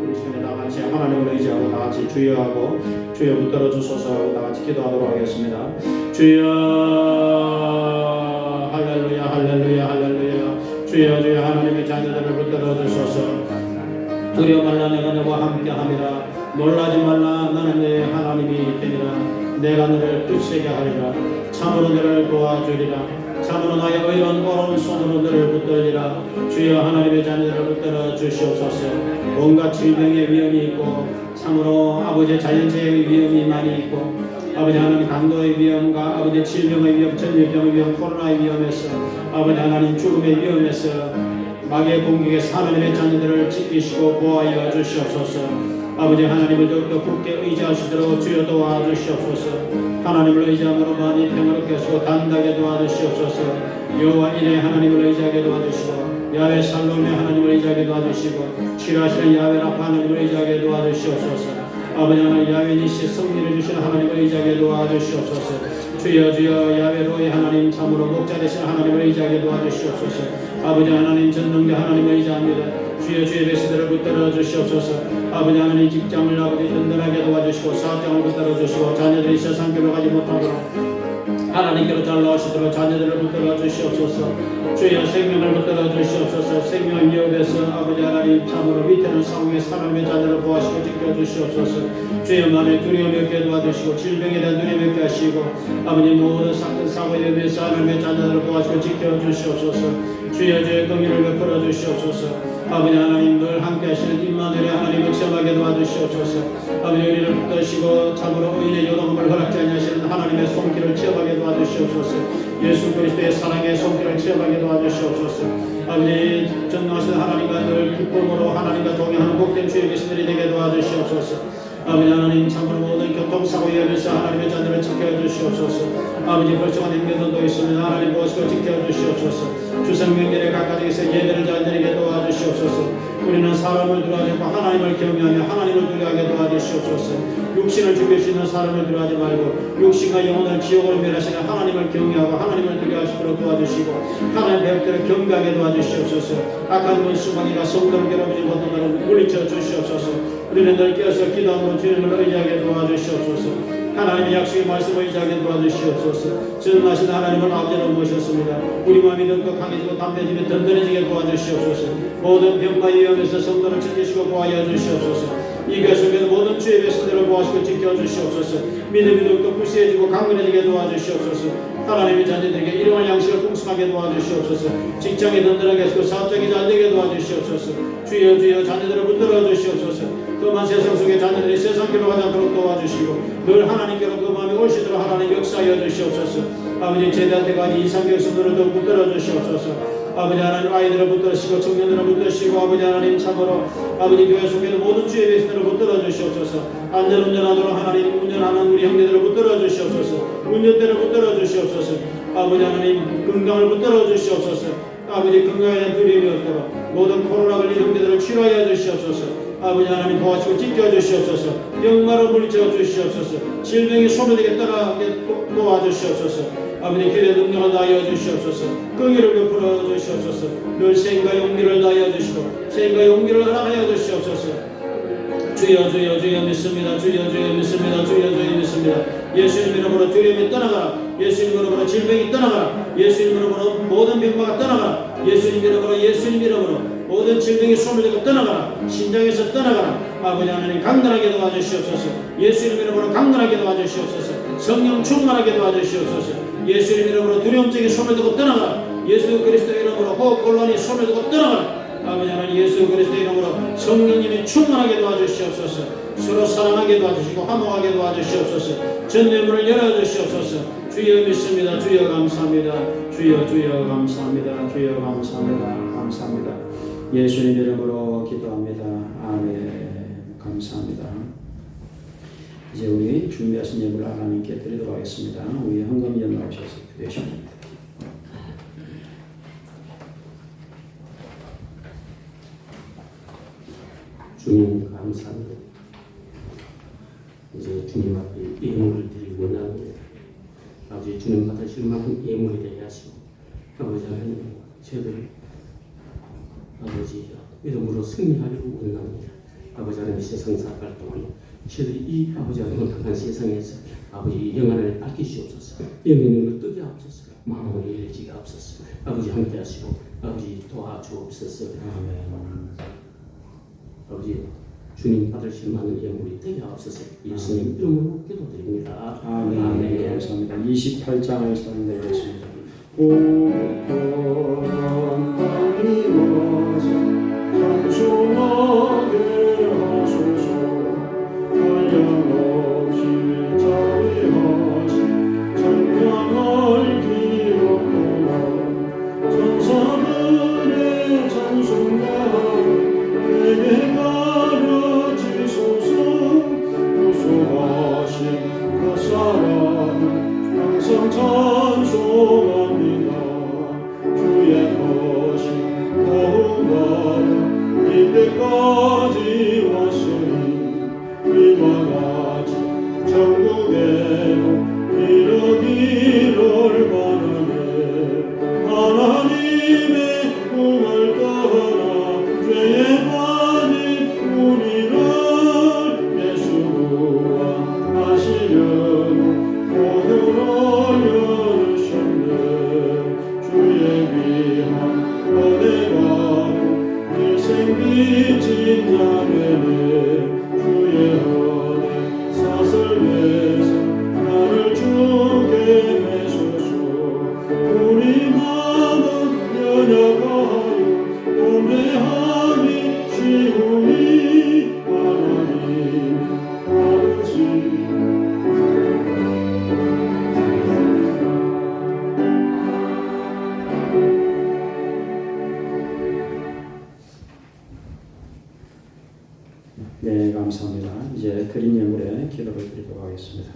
우리 시간에 다 같이 하나님을 의지하고 다 같이 주여하고 주여 붙들어 주소서 하고 다 같이 기도하도록 하겠습니다. 주여 할렐루야 할렐루야 할렐루야 주여 주여 하나님의 자녀들을 붙들어 주소서. 두려워 말라 내가 너와 함께함이라 놀라지 말라 나는 내 하나님이 되니라 내가 너를 굳세게 하리라 참으로 너를 도와주리라 참으로 나의 의로운 오른 손으로 너를 붙들리라 주여 하나님의 자녀들을 붙들어 주시옵소서. 온갖 질병의 위험이 있고 참으로 아버지 자연재해의 위험이 많이 있고 아버지 하나님 강도의 위험과 아버지 질병의 위험 전염병의 위험 코로나의 위험에서 아버지 하나님 죽음의 위험에서 마귀의 공격에서 하나님의 자녀들을 지키시고 보호하여 주시옵소서. 아버지 하나님을 더욱더 굳게 의지할 수 있도록 주여 도와주시옵소서. 하나님을 의지함으로 많이 평화롭게 하시고 단단하게 도와주시옵소서. 여호와 이레 하나님을 의지하게 도와주시고 야훼 살롬의 하나님을 의지하게 도와주시고 치료하시는 야훼 라파 하나님을 의지하게 도와주시옵소서. 아버지 하나님 야훼 니시 승리를 주시는 하나님을 의지하게 도와주시옵소서. 주여 주여 야훼 로의 하나님 참으로 목자 되시는 하나님을 의지하게 도와주시옵소서. 아버지 하나님 전능자 하나님을 의지합니다. 주여 주의 백성들을 붙들어 주시옵소서. 아버지 하나님 직장을 아버지 든든하게 도와주시고 사업장을 붙들어 주시고 자녀들이 세상길로 가지 못하도록 하나님께로 잘 나오시도록 자녀들을 붙들어 주시옵소서. 주여 생명을 붙들어 주시옵소서. 생명 위협에서 아버지 하나님 참으로 위태로운 상황에 사람의 자녀를 보호하시고 지켜주시옵소서. 주여 마음에 두려움이 없게 도와주시고 질병에 대한 두려움이 없게 하시고 아버지 모든 사건 사고에 대해서 하나님의 자녀들을 보호하시고 지켜주시옵소서. 주여 주의 긍휼을 베풀어 주시옵소서. 아버지 하나님 늘 함께 하시는 임마누엘의 하나님을 체험하게 도와주시옵소서. 아버지 우리를 붙드시고 참으로 의인의 요동함을 허락지 아니하시는 하나님의 손길을 체험하게 도와주시옵소서. 예수 그리스도의 사랑의 손길을 체험하게 도와주시옵소서. 아버지 전능하신 하나님과 늘 기쁨으로 하나님과 동행하는 복된 주의 백성들이 되게 도와주시옵소서. 아버지 하나님 참으로 모든 교통사고 위험에서 하나님의 자녀를 지켜주시옵소서. 아버지 벌써가 냉면도 있으면 하나님 보시고 지켜주시옵소서. 주성명절에 각가지에서 예배를 잘 드리게 도와주시옵소서. 우리는 사람을 두려워하지 말고 하나님을 경외하며 하나님을 두려워하게 도와주시옵소서. 육신을 죽일 수 있는 사람을 두려워하지 말고 육신과 영혼을 지옥으로 멸하시는 하나님을 경외하고 하나님을 두려워하시도록 도와주시고 하나님의 백들을 경배하게 도와주시옵소서. 악한 문수마귀가 성도를 괴롭히지 못하도록 물리쳐 주시옵소서. 우리는 늘 깨어서 기도함으로 주님을 의지하게 도와주시옵소서. 하나님의 약속의 말씀을 의지하게 도와주시옵소서. 전능하신 하나님을 아버지로 모셨습니다. 우리 마음이 더욱 강해지고 담대해지며 든든해지게 도와주시옵소서. 모든 병과 위험에서 성도를 지키시고 보호하여 주시옵소서. 이 교회 속에서 모든 주의 백성들을 보호하시고 지켜주시옵소서. 믿음이 더욱더 굳세해지고 강건해지게 도와주시옵소서. 하나님의 자녀들에게 일용할 양식을 풍성하게 도와주시옵소서. 직장에 든든하게 하시고 사업장이 잘되게 도와주시옵소서. 주여 주여 자녀들을 붙들어 주시옵소서. 험한 세상 속에 자녀들이 세상길로 가지 않도록 도와주시고 늘 하나님께로 그 마음이 올시도록 하나님 역사하여 주시옵소서. 아버지 제대할 때까지 이상경 성도를 더욱 붙들어 주시옵소서. 아버지 하나님 아이들을 붙드시고 청년들을 붙드시고 아버지 하나님 참으로 아버지 교회 속에는 모든 주의 백성들을 붙들어 주시옵소서. 안전운전하도록 하나님 운전하는 우리 형제들을 붙들어 주시옵소서. 운전대를 붙들어 주시옵소서. 아버지 하나님 건강을 붙들어 주시옵소서. 아버지 건강에 대한 두려움이 없도록 모든 코로나 걸린 형제들을 치료하여 주시옵소서. 아버지 하나님 도와주시고 지켜주시옵소서. 병마로 물리쳐 주시옵소서. 질병이 소멸되게 떠나게 도와주시옵소서. 아버지 길의 능력을 다하여 주시옵소서. 긍휼을 베풀어 주시옵소서. 늘 생과 용기를 다하여 주시고 생과 용기를 허락하여 주시옵소서. 주여 주여 주여 믿습니다. 주여 주여 믿습니다. 주여 주여 믿습니다. 예수님 이름으로 두려움이 떠나가라. 예수님 이름으로 질병이 떠나가라. 예수님 이름으로 모든 병마가 떠나가라. 예수님 이름으로 모든 질병이 소멸되고 떠나가라. 신장에서 떠나가라. 아버지 하나님 강건하게 도와주시옵소서. 예수님 이름으로 강건하게 도와주시옵소서. 성령 충만하게 도와주시옵소서. 예수님 이름으로 두려움증이 소멸되고 떠나가라. 예수 그리스도 이름으로 호흡곤란이 소멸되고 떠나가라. 아버지 하나님 예수 그리스도 이름으로 성령님이 충만하게 도와주시옵소서. 서로 사랑하게 도와주시고 화목하게 도와주시옵소서. 전면문을 열어주시옵소서. 주여 믿습니다. 주여 감사합니다. 주여 주여 감사합니다. 주여 감사합니다. 감사합니다. 예수님 이름으로 기도합니다. 아멘. 감사합니다. 이제 우리 준비하신 예물을 하나님께 드리도록 하겠습니다. 우리 헌금 연락하셔서 기도해 주십니다. 주님 감사합니다. 이제 주님 앞에 예물을 드리고 나면 아버지 주님 받으실 만큼 예물이 되게 하시고 아버지 하나님 저희들 아버지 믿음으로 승리하려고 원합니다. 아버지 하나님 세상 살아갈 동안 저희들이 이 아버지 하나님 강한 세상에서 아버지 영안을 밝히시옵소서. 영혼을 뜨게 하옵소서. 마음을 열리게 하옵소서. 아버지 함께 하시고 아버지 도와주옵소서. 아멘. 아버지 주님 받으실 만한 예물이 되게 하옵소서. 예수님 이름으로 기도드립니다. 아멘. 아멘. 감사합니다. 28장을 사용되겠습니다. 네, 감사합니다. 이제 드린 예물에 기도를 드리도록 하겠습니다.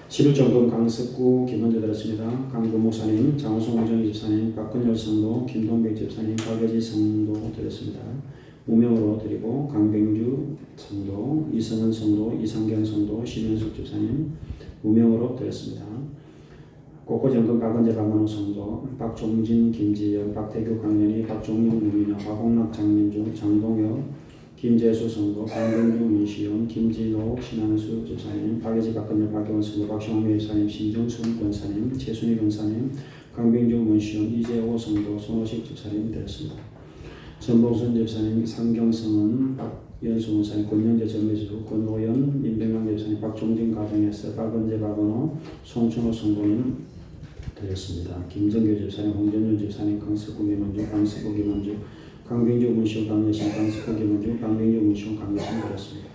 11정금 강석구 김원재 드렸습니다. 강도 목사님, 장호성 우정희 집사님, 박근열 성도, 김동백 집사님, 박여지 성도 드렸습니다. 무명으로 드리고 강병주 성도, 이성은 성도, 이상경 성도, 심현숙 집사님 무명으로 드렸습니다. 꽃꽃연금 박은재 박만호 성도, 박종진, 김지영, 박태규 강연희, 박종용 무민영, 박홍락 장민주, 장동혁, 김재수 성도, 강병주 문시영, 김진호, 신한수 집사님, 박예지 박근열 박경원 성도, 박시홍 집사님, 신정순 권사님, 최순희 권사님, 강병주 문시영, 이재호 성도, 손호식 집사님 되었습니다. 전봉순 집사님, 상경성은, 박연수 권사님, 권영재 전매주, 권호연, 임병강 집사님, 박종진 가정에서 박은재 박은호, 송춘호 성도님 되었습니다. 김정규 집사님, 홍전윤 집사님, 강석구 김원주, 강석구 김원주, 강병주 문시영 강예신, 강석구 김원주, 강병주 문시영 강예신 되었습니다.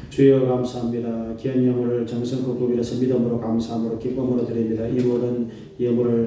주여 감사합니다. 귀한 예물을 정성껏 구비해서 믿음으로 감사함으로 기쁨으로 드립니다. 이 모든 예물을